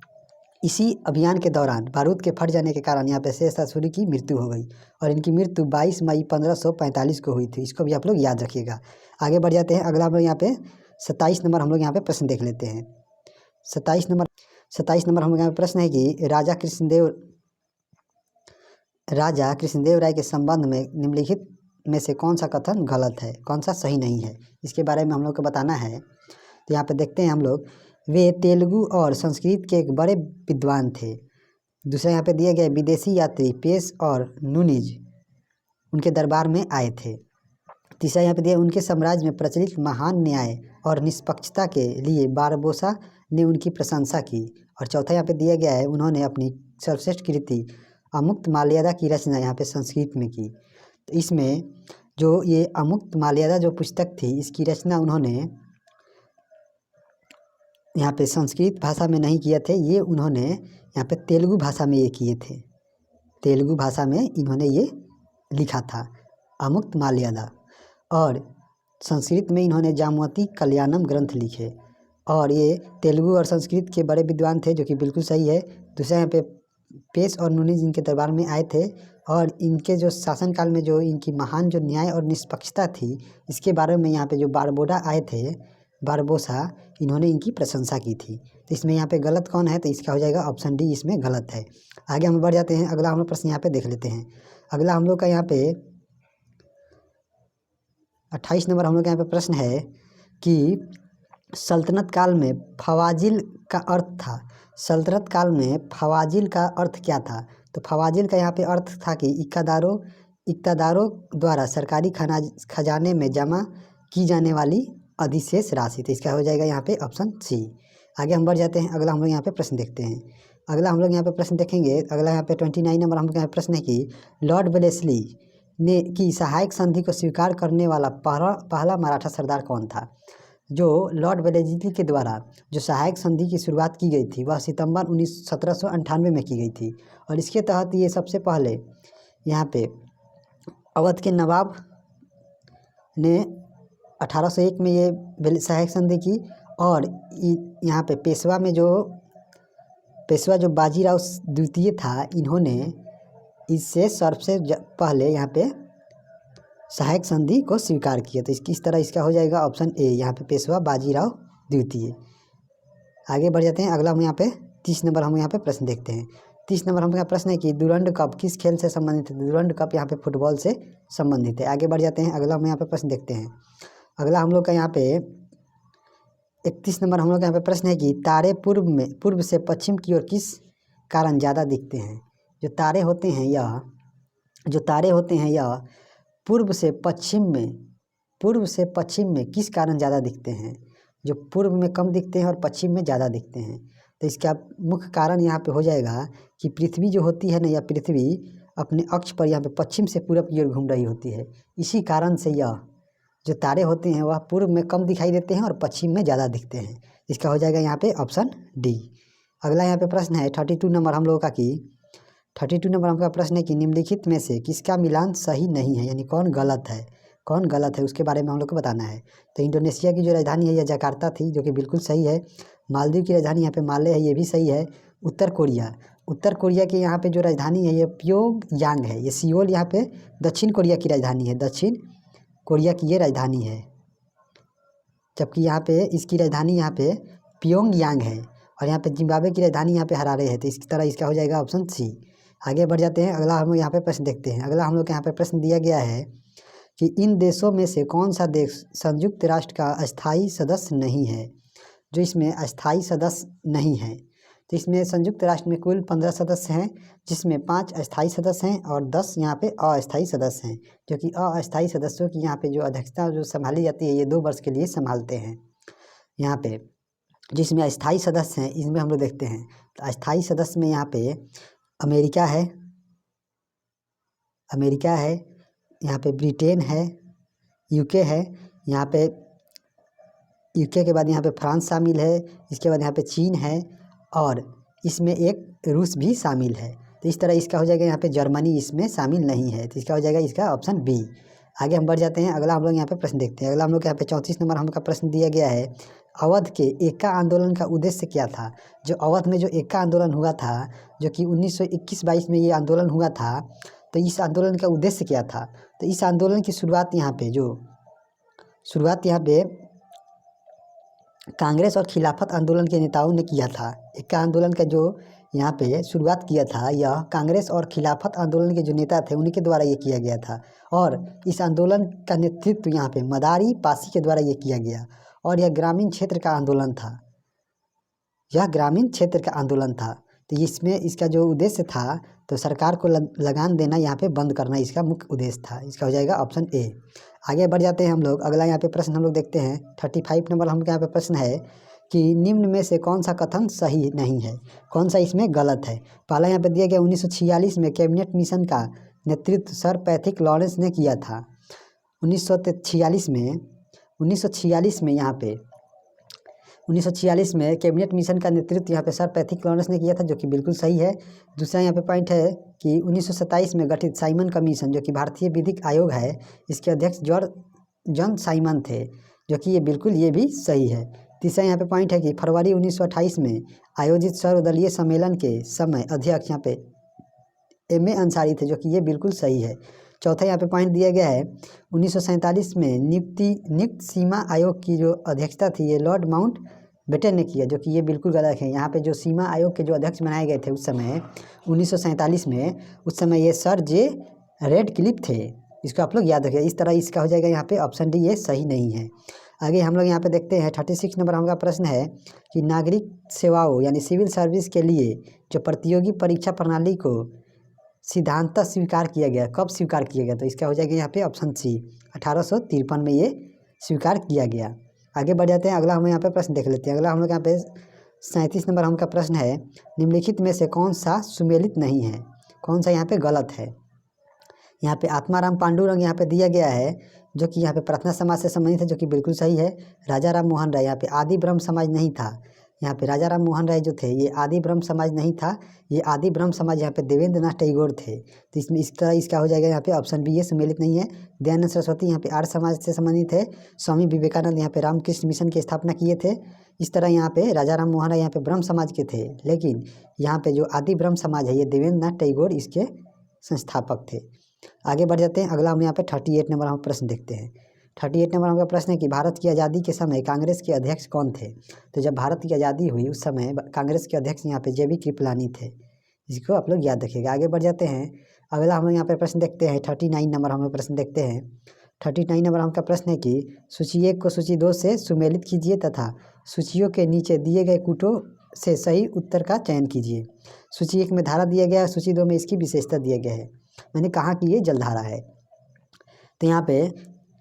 इसी अभियान के दौरान बारूद के फट जाने के कारण यहाँ पे शेरशाह सूरी की मृत्यु हो गई, और इनकी मृत्यु 22 मई 1545 को हुई थी। इसको भी आप लोग याद रखिएगा। आगे बढ़ जाते हैं। अगला हम लोग यहाँ पे 27 नंबर हम लोग यहाँ पे प्रश्न देख लेते हैं। 27 नंबर हम लोग यहाँ पे प्रश्न है कि राजा कृष्णदेव राय के संबंध में निम्नलिखित में से कौन सा कथन गलत है, कौन सा सही नहीं है, इसके बारे में हम लोग को बताना है। तो यहाँ पे देखते हैं हम लोग, वे तेलुगु और संस्कृत के एक बड़े विद्वान थे। दूसरा यहाँ पे दिया गया विदेशी यात्री पेश और नूनिज उनके दरबार में आए थे। तीसरा यहाँ पे दिया उनके साम्राज्य में प्रचलित महान न्याय और निष्पक्षता के लिए बारबोसा ने उनकी प्रशंसा की। और चौथा यहाँ पे दिया गया है उन्होंने अपनी सर्वश्रेष्ठ कृति अमुक्त माल्यादा की रचना यहाँ पे संस्कृत में की। तो इसमें जो ये अमुक्त माल्यादा जो पुस्तक थी, इसकी रचना उन्होंने यहाँ पे संस्कृत भाषा में नहीं किए थे, ये उन्होंने यहाँ पे तेलुगु भाषा में ये किए थे। तेलुगु भाषा में इन्होंने ये लिखा था अमुक्त माल्यादा। और संस्कृत में इन्होंने जामवती कल्याणम ग्रंथ लिखे। और ये तेलुगु और संस्कृत के बड़े विद्वान थे, जो कि बिल्कुल सही है। दूसरा यहाँ पे पेश और नूनिज इनके दरबार में आए थे, और इनके जो शासनकाल में जो इनकी महान जो न्याय और निष्पक्षता थी, इसके बारे में यहाँ पे जो बारबोडा आए थे, बारबोसा, इन्होंने इनकी प्रशंसा की थी। तो इसमें यहाँ पे गलत कौन है, तो इसका हो जाएगा ऑप्शन डी, इसमें गलत है। आगे हम बढ़ जाते हैं। अगला हम लोग प्रश्न यहाँ पे देख लेते हैं। अगला हम लोग का यहाँ पे 28 नंबर हम लोग का यहाँ पे प्रश्न है कि सल्तनत काल में फवाजिल का अर्थ था। सल्तनत काल में फवाजिल का अर्थ क्या था? तो फवाजिल का यहाँ पे अर्थ था कि इक़्तादारों द्वारा सरकारी खजाने में जमा की जाने वाली अधिशेष राशि। तो इसका हो जाएगा यहाँ पे ऑप्शन सी। आगे हम बढ़ जाते हैं, अगला हम लोग यहाँ पे प्रश्न देखते हैं। अगला हम लोग यहाँ पे प्रश्न देखेंगे। अगला यहाँ पे 29 नंबर हम लोग यहाँ प्रश्न है कि लॉर्ड वेलेस्ली ने की सहायक संधि को स्वीकार करने वाला पहला मराठा सरदार कौन था? जो लॉर्ड वेलेस्ली के द्वारा जो सहायक संधि की शुरुआत की गई थी वह सितंबर 1798 में की गई थी, और इसके तहत ये सबसे पहले यहाँ पे अवध के नवाब ने 1801 में ये सहायक संधि की, और यहाँ पे पेशवा जो बाजीराव द्वितीय था, इन्होंने इससे सबसे पहले यहाँ पे सहायक संधि को स्वीकार किया। तो इस तरह इसका हो जाएगा ऑप्शन ए, यहाँ पे पेशवा बाजीराव द्वितीय। आगे बढ़ जाते हैं। अगला हम यहाँ पे 30 नंबर हम यहाँ पे प्रश्न देखते हैं। 30 नंबर हम यहाँ प्रश्न है कि डुरंड कप किस खेल से संबंधित है? डुरंड कप यहाँ पे फुटबॉल से संबंधित है। आगे बढ़ जाते हैं। अगला हम यहाँ पे प्रश्न देखते हैं। अगला हम लोग का यहाँ पे 31 नंबर हम लोग यहाँ पे प्रश्न है कि तारे पूर्व से पश्चिम की ओर किस कारण ज़्यादा दिखते हैं? जो तारे होते हैं यह पूर्व से पश्चिम में किस कारण ज़्यादा दिखते हैं? जो पूर्व में कम दिखते हैं और पश्चिम में ज़्यादा दिखते हैं। तो इसका मुख्य कारण यहाँ पे हो जाएगा कि पृथ्वी जो होती है ना, या पृथ्वी अपने अक्ष पर यहाँ पे पश्चिम से पूरब की ओर घूम रही होती है। इसी कारण से यह जो तारे होते हैं वह पूर्व में कम दिखाई देते हैं और पश्चिम में ज़्यादा दिखते हैं। इसका हो जाएगा यहाँ पे ऑप्शन डी। अगला यहाँ पे प्रश्न है 32 नंबर हम लोगों का कि 32 नंबर हमका प्रश्न है कि निम्नलिखित में से किसका मिलान सही नहीं है, यानी कौन गलत है उसके बारे में हम लोग को बताना है। तो इंडोनेशिया की जो राजधानी है यह जकार्ता थी, जो कि बिल्कुल सही है। मालदीव की राजधानी यहाँ पे माले है, ये भी सही है। उत्तर कोरिया की यहाँ पे जो राजधानी है ये प्योंगयांग है। ये सियोल यहाँ पे दक्षिण कोरिया की राजधानी है, दक्षिण कोरिया की ये राजधानी है, जबकि यहाँ पे इसकी राजधानी यहाँ पे प्योंगयांग है, और यहाँ पे जिम्बाब्वे की राजधानी यहाँ पे हरारे है। तो इस तरह इसका हो जाएगा ऑप्शन सी। आगे बढ़ जाते हैं। अगला हम लोग यहाँ पे प्रश्न देखते हैं। अगला हम लोग यहाँ पे प्रश्न दिया गया है कि इन देशों में से कौन सा देश संयुक्त राष्ट्र का अस्थायी सदस्य नहीं है? जो इसमें अस्थायी सदस्य नहीं है, तो इसमें संयुक्त राष्ट्र में कुल 15 सदस्य हैं, जिसमें 5 अस्थायी सदस्य हैं और 10 यहाँ पे अस्थायी सदस्य हैं। जो कि अस्थायी सदस्यों की यहाँ पे जो अध्यक्षता जो संभाली जाती है ये 2 वर्ष के लिए संभालते हैं। यहाँ पे जिसमें अस्थायी सदस्य हैं इसमें हम लोग देखते हैं। तो अस्थायी सदस्य में यहाँ पे अमेरिका है, यहाँ पे ब्रिटेन है, यूके है, यहाँ पे यूके के बाद यहाँ पे फ्रांस शामिल है, इसके बाद यहाँ पे चीन है, और इसमें एक रूस भी शामिल है। तो इस तरह इसका हो जाएगा यहाँ पे जर्मनी इसमें शामिल नहीं है। तो इसका हो जाएगा इसका ऑप्शन बी। आगे हम बढ़ जाते हैं। अगला हम लोग यहाँ पे प्रश्न देखते हैं। अगला हम लोग यहाँ पे 34 नंबर हमका प्रश्न दिया गया है, अवध के एका आंदोलन का उद्देश्य क्या था? जो अवध में जो एका आंदोलन हुआ था, जो कि 1921-22 में ये आंदोलन हुआ था, तो इस आंदोलन का उद्देश्य क्या था? तो इस आंदोलन की शुरुआत यहाँ पे कांग्रेस और खिलाफत आंदोलन के नेताओं ने किया था। एका आंदोलन का जो यहाँ पे शुरुआत किया था यह कांग्रेस और खिलाफत आंदोलन के जो नेता थे उन्हीं के द्वारा ये किया गया था, और इस आंदोलन का नेतृत्व यहाँ पे मदारी पासी के द्वारा ये किया गया, और यह ग्रामीण क्षेत्र का आंदोलन था। तो इसमें इसका जो उद्देश्य था तो सरकार को लगान देना, यहाँ पे बंद करना इसका मुख्य उद्देश्य था। इसका हो जाएगा ऑप्शन ए। आगे बढ़ जाते हैं हम लोग। अगला यहाँ पे प्रश्न हम लोग देखते हैं 35 नंबर हम यहाँ पे प्रश्न है कि निम्न में से कौन सा कथन सही नहीं है, कौन सा इसमें गलत है? पहला यहाँ पे दिया गया 1946 में कैबिनेट मिशन का नेतृत्व सर पैथिक लॉरेंस ने किया था। 1946 में कैबिनेट मिशन का नेतृत्व यहाँ पे सर पैथिक लॉरेंस ने किया था, जो कि बिल्कुल सही है। दूसरा यहाँ पे पॉइंट है कि 1927 में गठित साइमन कमीशन, जो कि भारतीय विधिक आयोग है, इसके अध्यक्ष जॉन साइमन थे, जो कि ये भी सही है। तीसरा यहाँ पे पॉइंट है कि फरवरी 1928 में आयोजित सर्वदलीय सम्मेलन के समय अध्यक्ष यहाँ पे M.A. अंसारी थे, जो कि ये बिल्कुल सही है। चौथा यहाँ पे पॉइंट दिया गया है 1947 में नियुक्त सीमा आयोग की जो अध्यक्षता थी ये लॉर्ड माउंट बेटन ने किया, जो कि ये बिल्कुल गलत है। यहाँ पे जो सीमा आयोग के जो अध्यक्ष बनाए गए थे उस समय 1947 में, उस समय ये सर जे रेडक्लिफ थे। इसको आप लोग याद रखिए। इस तरह इसका हो जाएगा यहाँ पे ऑप्शन डी, ये सही नहीं है। आगे हम लोग यहाँ पे देखते हैं 36 नंबर हमका प्रश्न है कि नागरिक सेवाओं यानी सिविल सर्विस के लिए जो प्रतियोगी परीक्षा प्रणाली को सिद्धांततः स्वीकार किया गया, कब स्वीकार किया गया? तो इसका हो जाएगा यहाँ पे ऑप्शन सी, 1853 में ये स्वीकार किया गया। आगे बढ़ जाते हैं, अगला हम यहाँ पे प्रश्न देख लेते हैं। अगला हम लोग यहाँ पे 37 नंबर हमका प्रश्न है, निम्नलिखित में से कौन सा सुमेलित नहीं है, कौन सा यहाँ पे गलत है? यहाँ पे आत्माराम पांडुरंग यहाँ पे दिया गया है जो कि यहाँ पे प्रार्थना समाज से संबंधित है, जो कि बिल्कुल सही है। राजा राम मोहन राय, यहाँ पे आदि ब्रह्म समाज नहीं था। यहाँ पे राजा राम मोहन राय जो थे ये आदि ब्रह्म समाज नहीं था, ये आदि ब्रह्म समाज यहाँ पे देवेंद्र नाथ टैगोर थे। तो इसमें इसका हो जाएगा यहाँ पे ऑप्शन बी, ये सम्मिलित नहीं है। दयानंद सरस्वती यहाँ पे आर्य समाज से संबंधित है। स्वामी विवेकानंद यहाँ पे रामकृष्ण मिशन की स्थापना किए थे। इस तरह यहाँ पे राजा राम मोहन राय यहाँ पे ब्रह्म समाज के थे, लेकिन यहाँ पे जो आदि ब्रह्म समाज है ये देवेंद्र नाथ टैगोर इसके संस्थापक थे। आगे बढ़ जाते हैं, अगला हम यहाँ पे 38 नंबर हम प्रश्न देखते हैं। 38 नंबर हमका प्रश्न है कि भारत की आज़ादी के समय कांग्रेस के अध्यक्ष कौन थे? तो जब भारत की आज़ादी हुई उस समय कांग्रेस के अध्यक्ष यहाँ पे JB कृपलानी थे। इसको आप लोग याद रखिएगा। आगे बढ़ जाते हैं, अगला हम लोग यहाँ पे प्रश्न देखते हैं। 39 नंबर हम लोग प्रश्न देखते हैं। 39 नंबर हमका प्रश्न है कि सूची 1 को सूची 2 से सुमेलित कीजिए तथा सूचियों के नीचे दिए गए कूटों से सही उत्तर का चयन कीजिए। सूची 1 में धारा दिया गया है, सूची 2 में इसकी विशेषता दिया गया है। मैंने कहा कि ये जलधारा है। तो यहाँ पे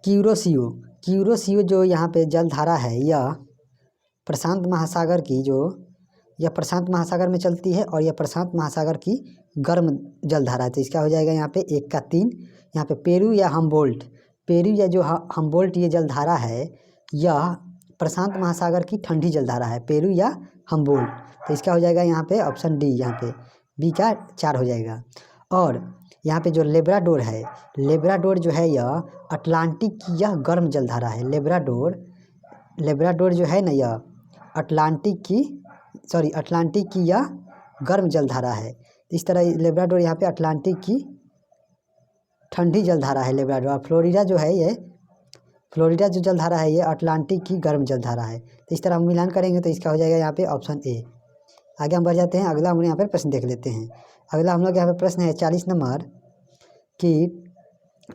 क्यूरोसियो जो यहाँ पे जलधारा है यह प्रशांत महासागर की यह प्रशांत महासागर में चलती है और यह प्रशांत महासागर की गर्म जलधारा है। तो इसका हो जाएगा यहाँ पे 1 का 3। यहाँ पे पेरू या जो हम्बोल्ट ये जलधारा है यह प्रशांत महासागर की ठंडी जलधारा है, पेरू या हम्बोल्ट। तो इसका हो जाएगा यहाँ पे ऑप्शन डी, यहाँ पे बी का 4 हो जाएगा। और यहाँ पे जो लेब्राडोर है, लेब्राडोर जो है यह अटलांटिक की यह गर्म जलधारा है। लेब्राडोर जो है ना यह अटलांटिक की यह गर्म जलधारा है। इस तरह लेब्राडोर यहाँ पे अटलांटिक की ठंडी जलधारा है लेब्राडोर। और फ्लोरिडा जो जलधारा है ये अटलांटिक की गर्म जलधारा है। तो इस तरह हम मिलान करेंगे तो इसका हो जाएगा यहाँ पे ऑप्शन ए। आगे हम बढ़ जाते हैं, अगला हम यहाँ पे प्रश्न देख लेते हैं। अगला हम लोग यहाँ पे प्रश्न है 40 नंबर कि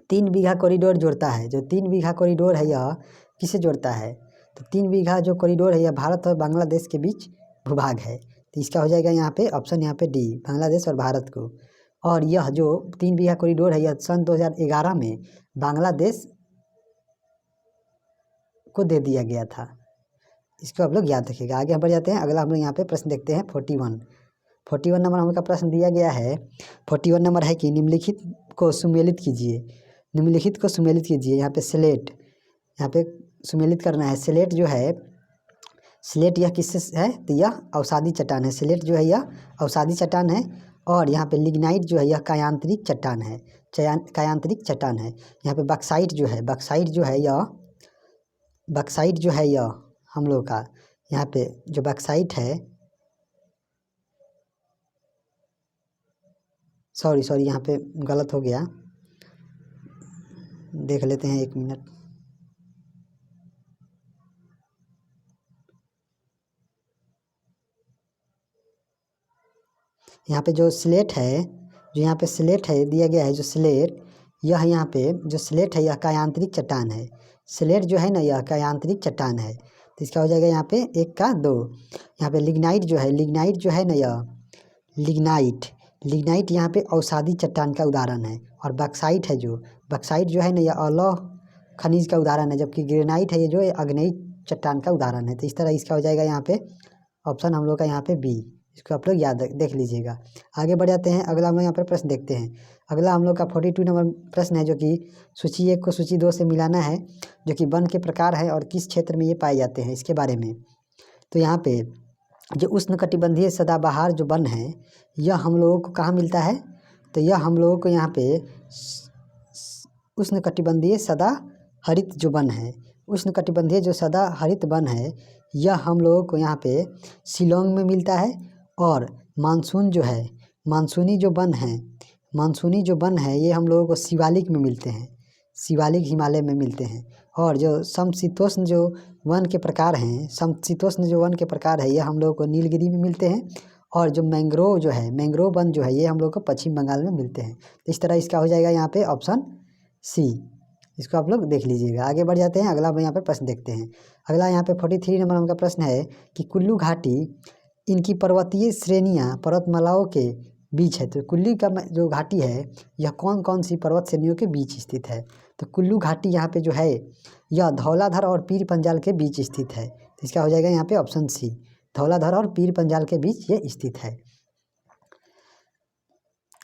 3 बीघा कॉरिडोर जोड़ता है। जो 3 बीघा कॉरिडोर है यह किसे जोड़ता है? तो 3 बीघा जो कॉरिडोर है यह भारत और बांग्लादेश के बीच भूभाग है। तो इसका हो जाएगा यहाँ पे ऑप्शन यहाँ पे डी, बांग्लादेश और भारत को। और यह जो 3 बीघा कॉरिडोर है यह सन 2011 में बांग्लादेश को दे दिया गया था। इसको आप लोग याद रखिएगा। आगे हम बढ़ जाते हैं, अगला हम लोग यहाँ पे प्रश्न देखते हैं 41 नंबर हमका प्रश्न दिया गया है। 41 नंबर है कि निम्नलिखित को सुमेलित कीजिए। यहाँ पे स्लेट, यहाँ पे सुमेलित करना है। स्लेट यह किससे है? तो यह अवसादी चट्टान है। स्लेट जो है यह अवसादी चट्टान है। और यहाँ पे लिग्नाइट जो है यह कायांतरिक चट्टान है। यहाँ पे बक्साइट जो है यह हम लोग का यहाँ पे जो बक्साइट है, सॉरी यहाँ पे गलत हो गया, देख लेते हैं 1 मिनट। यहाँ पे जो स्लेट है दिया गया है, जो स्लेट यह यहाँ पे जो स्लेट है यह कायांतरिक चट्टान है। स्लेट जो है ना यह कायांतरिक चट्टान है। तो इसका हो जाएगा यहाँ पे 1 का 2। यहाँ पे लिग्नाइट जो है ना यह लिग्नाइट यहाँ पे अवसादी चट्टान का उदाहरण है। और बक्साइट जो है ना यह अलौह खनिज का उदाहरण है, जबकि ग्रेनाइट है ये जो अग्नेय चट्टान का उदाहरण है। तो इस तरह इसका हो जाएगा यहाँ पे ऑप्शन हम लोग का यहाँ पे बी। इसको आप लोग याद देख लीजिएगा। आगे बढ़ जाते हैं, अगला हम लोग यहाँ पर प्रश्न देखते हैं। अगला हम लोग का 42 नंबर प्रश्न है जो कि सूची 1 को सूची 2 से मिलाना है, जो कि वन के प्रकार है और किस क्षेत्र में ये पाए जाते हैं इसके बारे में। तो यहाँ पे जो उष्णकटिबंधीय सदाबहार जो वन है यह हम लोगों को कहाँ मिलता है? तो यह हम लोगों को यहाँ पे उष्णकटिबंधीय सदाहरित जो वन है, उष्णकटिबंधीय जो सदाहरित वन है यह हम लोगों को यहाँ पे शिलोंग में मिलता है। और मानसूनी जो वन है ये हम लोगों को शिवालिक में मिलते हैं, शिवालिक हिमालय में मिलते हैं। और जो समशीतोष्ण जो वन के प्रकार है ये हम लोगों को नीलगिरी में मिलते हैं। और जो मैंग्रोव वन जो है ये हम लोग को पश्चिम बंगाल में मिलते हैं। तो इस तरह इसका हो जाएगा यहाँ पे ऑप्शन सी। इसको आप लोग देख लीजिएगा। आगे बढ़ जाते हैं, अगला हम यहाँ पे प्रश्न देखते हैं। अगला यहाँ पे 43 नंबर हमका प्रश्न है कि कुल्लू घाटी इनकी पर्वतीय श्रेणियाँ पर्वतमालाओं के बीच है। तो कुल्लू का जो घाटी है यह कौन कौन सी पर्वत श्रेणियों के बीच स्थित है। तो कुल्लू घाटी यहाँ पे जो है यह धौलाधर और पीर पंजाल के बीच स्थित है। तो इसका हो जाएगा यहाँ पे ऑप्शन सी, धौलाधर और पीर पंजाल के बीच ये स्थित है।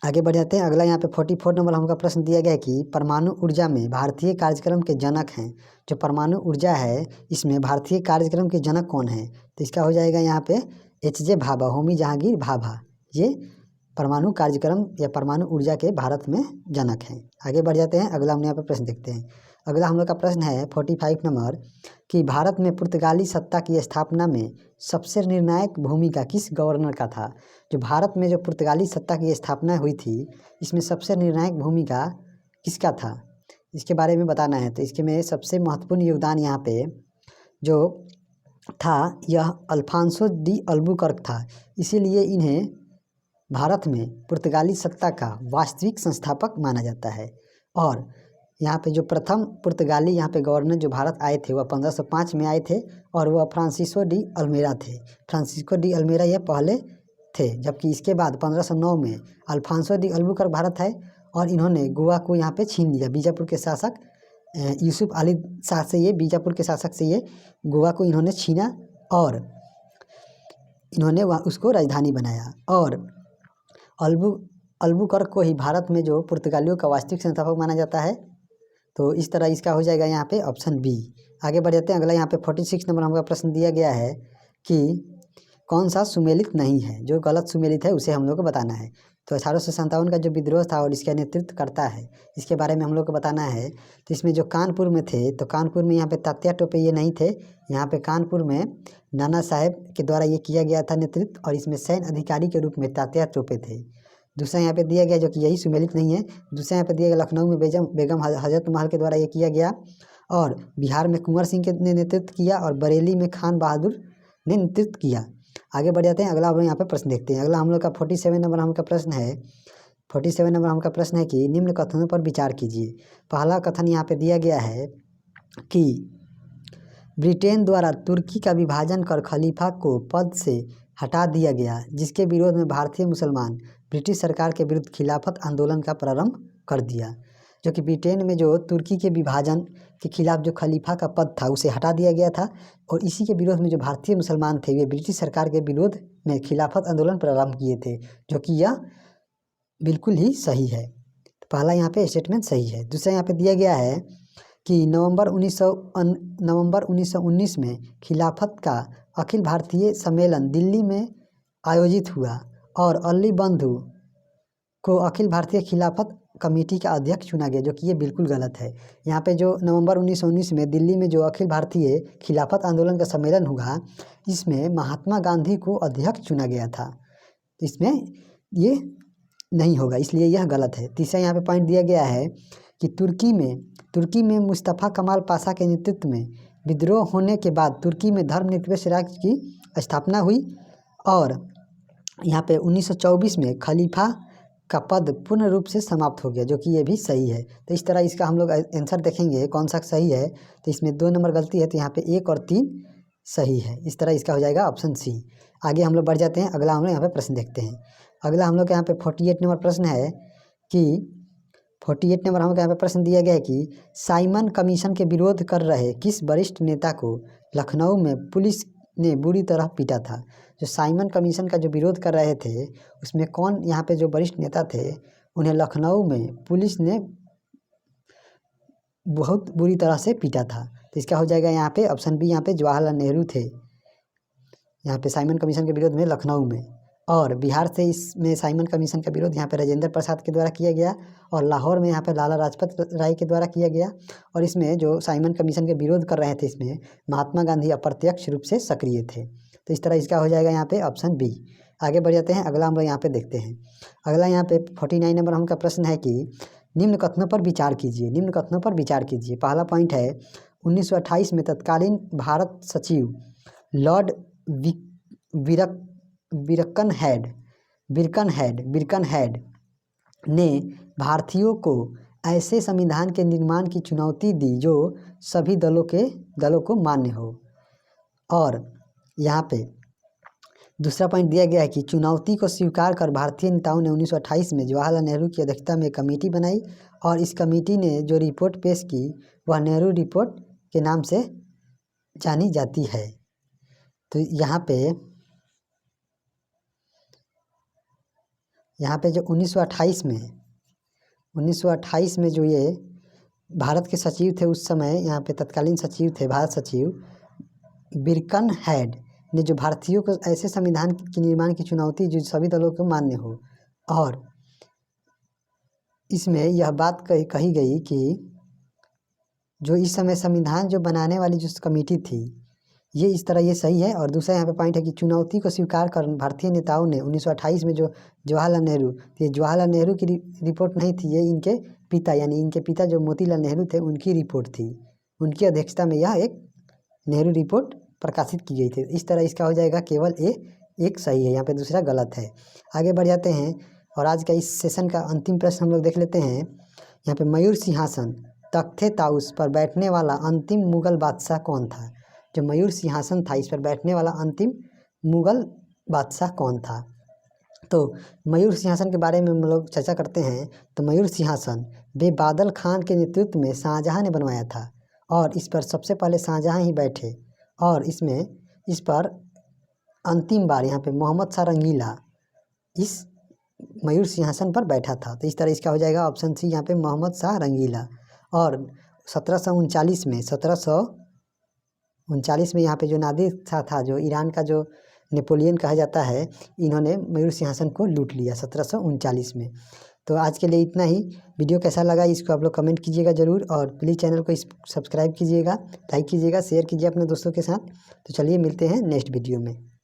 आगे बढ़ जाते हैं, अगला यहाँ पे 44 नंबर हमका प्रश्न दिया गया है कि परमाणु ऊर्जा में भारतीय कार्यक्रम के जनक हैं। जो परमाणु ऊर्जा है इसमें भारतीय कार्यक्रम के जनक कौन है। तो इसका हो जाएगा यहाँ पे एच.जे. भाभा, होमी जहांगीर भाभा, ये परमाणु कार्यक्रम या परमाणु ऊर्जा के भारत में जनक हैं। आगे बढ़ जाते हैं, अगला हम यहाँ पे प्रश्न देखते हैं। अगला हम लोग का प्रश्न है 45 नंबर कि भारत में पुर्तगाली सत्ता की स्थापना में सबसे निर्णायक भूमिका किस गवर्नर का था। जो भारत में जो पुर्तगाली सत्ता की स्थापना हुई थी इसमें सबसे निर्णायक भूमिका किसका था, इसके बारे में बताना है। तो इसके में सबसे महत्वपूर्ण योगदान यहाँ पे जो था यह अल्फांसो डी अल्बुकर्क था। इसीलिए इन्हें भारत में पुर्तगाली सत्ता का वास्तविक संस्थापक माना जाता है। और यहाँ पे जो प्रथम पुर्तगाली यहाँ पे गवर्नर जो भारत आए थे वह 1505 में आए थे और वह फ्रांसिस्को डी अल्मेरा थे। फ्रांसिस्को डी अल्मेरा ये पहले थे, जबकि इसके बाद 1509 में अल्फांसो डी अल्बुकर्क भारत आए और इन्होंने गोवा को यहाँ पे छीन लिया। बीजापुर के शासक यूसुफ अली शाह से ये बीजापुर के शासक से ये गोवा को इन्होंने छीना और इन्होंने वहाँ उसको राजधानी बनाया। और अल्बुकर्क को ही भारत में जो पुर्तगालियों का वास्तविक संस्थापक माना जाता है। तो इस तरह इसका हो जाएगा यहाँ पे ऑप्शन बी। आगे बढ़ जाते हैं, अगला यहाँ पे 46 नंबर हमका प्रश्न दिया गया है कि कौन सा सुमेलित नहीं है। जो गलत सुमेलित है उसे हम लोग को बताना है। तो 1857 का जो विद्रोह था और इसका नेतृत्व करता है इसके बारे में हम लोग को बताना है। तो इसमें जो कानपुर में थे तो कानपुर में यहाँ पे तात्या टोपे ये नहीं थे, यहाँ पे कानपुर में नाना साहेब के द्वारा ये किया गया था नेतृत्व और इसमें सैन्य अधिकारी के रूप में तात्या टोपे थे। दूसरा यहाँ पे दिया गया जो कि यही सुमेलित नहीं है, दूसरा यहाँ पे दिया गया लखनऊ में बेगम हजरत महल के द्वारा ये किया गया और बिहार में कुंवर सिंह ने नेतृत्व किया और बरेली में खान बहादुर ने नेतृत्व किया। आगे बढ़ जाते हैं, अगला हम यहाँ पे प्रश्न देखते हैं। अगला हम लोग का 47 नंबर हमका प्रश्न है। 47 नंबर हमका प्रश्न है कि निम्न कथनों पर विचार कीजिए। पहला कथन यहाँ पे दिया गया है कि ब्रिटेन द्वारा तुर्की का विभाजन कर खलीफा को पद से हटा दिया गया, जिसके विरोध में भारतीय मुसलमान ब्रिटिश सरकार के विरुद्ध खिलाफत आंदोलन का प्रारंभ कर दिया। जो कि ब्रिटेन में जो तुर्की के विभाजन के खिलाफ जो खलीफा का पद था उसे हटा दिया गया था और इसी के विरोध में जो भारतीय मुसलमान थे वे ब्रिटिश सरकार के विरोध में खिलाफत आंदोलन प्रारंभ किए थे, जो कि यह बिल्कुल ही सही है। तो पहला यहाँ पे स्टेटमेंट सही है। दूसरा यहाँ पे दिया गया है कि नवंबर 1919 में खिलाफत का अखिल भारतीय सम्मेलन दिल्ली में आयोजित हुआ और अली बंधु को अखिल भारतीय खिलाफत कमेटी का अध्यक्ष चुना गया, जो कि ये बिल्कुल गलत है। यहाँ पे जो नवंबर 1919 में दिल्ली में जो अखिल भारतीय खिलाफत आंदोलन का सम्मेलन हुआ इसमें महात्मा गांधी को अध्यक्ष चुना गया था। तो इसमें ये नहीं होगा, इसलिए यह गलत है। तीसरा यहाँ पे पॉइंट दिया गया है कि तुर्की में मुस्तफ़ा कमाल पाशा के नेतृत्व में विद्रोह होने के बाद तुर्की में धर्मनिरपेक्ष राज्य की स्थापना हुई और यहाँ पे 1924 में खलीफा का पद पूर्ण रूप से समाप्त हो गया, जो कि ये भी सही है। तो इस तरह इसका हम लोग आंसर देखेंगे कौन सा सही है। तो इसमें 2 नंबर गलती है, तो यहाँ पे 1 और 3 सही है। इस तरह इसका हो जाएगा ऑप्शन सी। आगे हम लोग बढ़ जाते हैं, अगला हम लोग यहाँ पे प्रश्न देखते हैं। अगला हम लोग यहाँ पे 48 नंबर प्रश्न है कि 48 नंबर हमको यहाँ पे प्रश्न दिया गया है कि साइमन कमीशन के विरोध कर रहे किस वरिष्ठ नेता को लखनऊ में पुलिस ने बुरी तरह पीटा था। जो साइमन कमीशन का जो विरोध कर रहे थे उसमें कौन यहाँ पे जो वरिष्ठ नेता थे उन्हें लखनऊ में पुलिस ने बहुत बुरी तरह से पीटा था। तो इसका हो जाएगा यहाँ पे ऑप्शन बी, यहाँ पे जवाहरलाल नेहरू थे यहाँ पे साइमन कमीशन के विरोध में लखनऊ में। और बिहार से इसमें साइमन कमीशन का विरोध यहाँ पे राजेंद्र प्रसाद के द्वारा किया गया और लाहौर में यहाँ पे लाला लाजपत राय के द्वारा किया गया। और इसमें जो साइमन कमीशन के विरोध कर रहे थे इसमें महात्मा गांधी अप्रत्यक्ष रूप से सक्रिय थे। तो इस तरह इसका हो जाएगा यहाँ पे ऑप्शन बी। आगे बढ़ जाते हैं, अगला हम लोग यहाँ पे देखते हैं। अगला यहाँ पे 49 नंबर हमका प्रश्न है कि निम्न कथनों पर विचार कीजिए। निम्न कथनों पर विचार कीजिए। पहला पॉइंट है 1928 में तत्कालीन भारत सचिव लॉर्ड बिरकनहेड ने भारतीयों को ऐसे संविधान के निर्माण की चुनौती दी जो सभी दलों को मान्य हो। और यहाँ पे दूसरा पॉइंट दिया गया है कि चुनौती को स्वीकार कर भारतीय नेताओं ने 1928 में जवाहरलाल नेहरू की अध्यक्षता में कमेटी बनाई और इस कमेटी ने जो रिपोर्ट पेश की वह नेहरू रिपोर्ट के नाम से जानी जाती है। तो यहाँ पे जो 1928 में जो ये भारत के सचिव थे उस समय, यहाँ पे तत्कालीन सचिव थे भारत सचिव बिरकनहेड ने जो भारतीयों को ऐसे संविधान के निर्माण की चुनौती जो सभी दलों को मान्य हो, और इसमें यह बात कही गई कि जो इस समय संविधान जो बनाने वाली जो कमेटी थी ये इस तरह ये सही है। और दूसरा यहाँ पे पॉइंट है कि चुनौती को स्वीकार कर भारतीय नेताओं ने 1928 में जो जवाहरलाल नेहरू, ये जवाहरलाल नेहरू की रिपोर्ट नहीं थी, ये इनके पिता यानी इनके पिता जो मोतीलाल नेहरू थे उनकी रिपोर्ट थी। उनकी अध्यक्षता में यह एक नेहरू रिपोर्ट प्रकाशित की गई थी। इस तरह इसका हो जाएगा केवल एक सही है, यहाँ पे दूसरा गलत है। आगे बढ़ जाते हैं और आज का इस सेशन का अंतिम प्रश्न हम लोग देख लेते हैं। यहाँ पे मयूर सिंहासन तख्ते ताउस पर बैठने वाला अंतिम मुगल बादशाह कौन था? जो मयूर सिंहासन था इस पर बैठने वाला अंतिम मुगल बादशाह कौन था? तो मयूर सिंहासन के बारे में हम लोग चर्चा करते हैं। तो मयूर सिंहासन बेबादल खान के नेतृत्व में शाहजहां ने बनवाया था और इस पर सबसे पहले शाहजहां ही बैठे और इस पर अंतिम बार यहाँ पे मोहम्मद शाह रंगीला इस मयूर सिंहासन पर बैठा था। तो इस तरह इसका हो जाएगा ऑप्शन सी, यहाँ पे मोहम्मद शाह रंगीला। और 1739 में यहाँ पे जो नादिर शाह था, जो ईरान का जो नेपोलियन कहा जाता है, इन्होंने मयूर सिंहासन को लूट लिया 1739 में। तो आज के लिए इतना ही। वीडियो कैसा लगा इसको आप लोग कमेंट कीजिएगा ज़रूर, और प्लीज़ चैनल को सब्सक्राइब कीजिएगा, लाइक कीजिएगा, शेयर कीजिए अपने दोस्तों के साथ। तो चलिए मिलते हैं नेक्स्ट वीडियो में।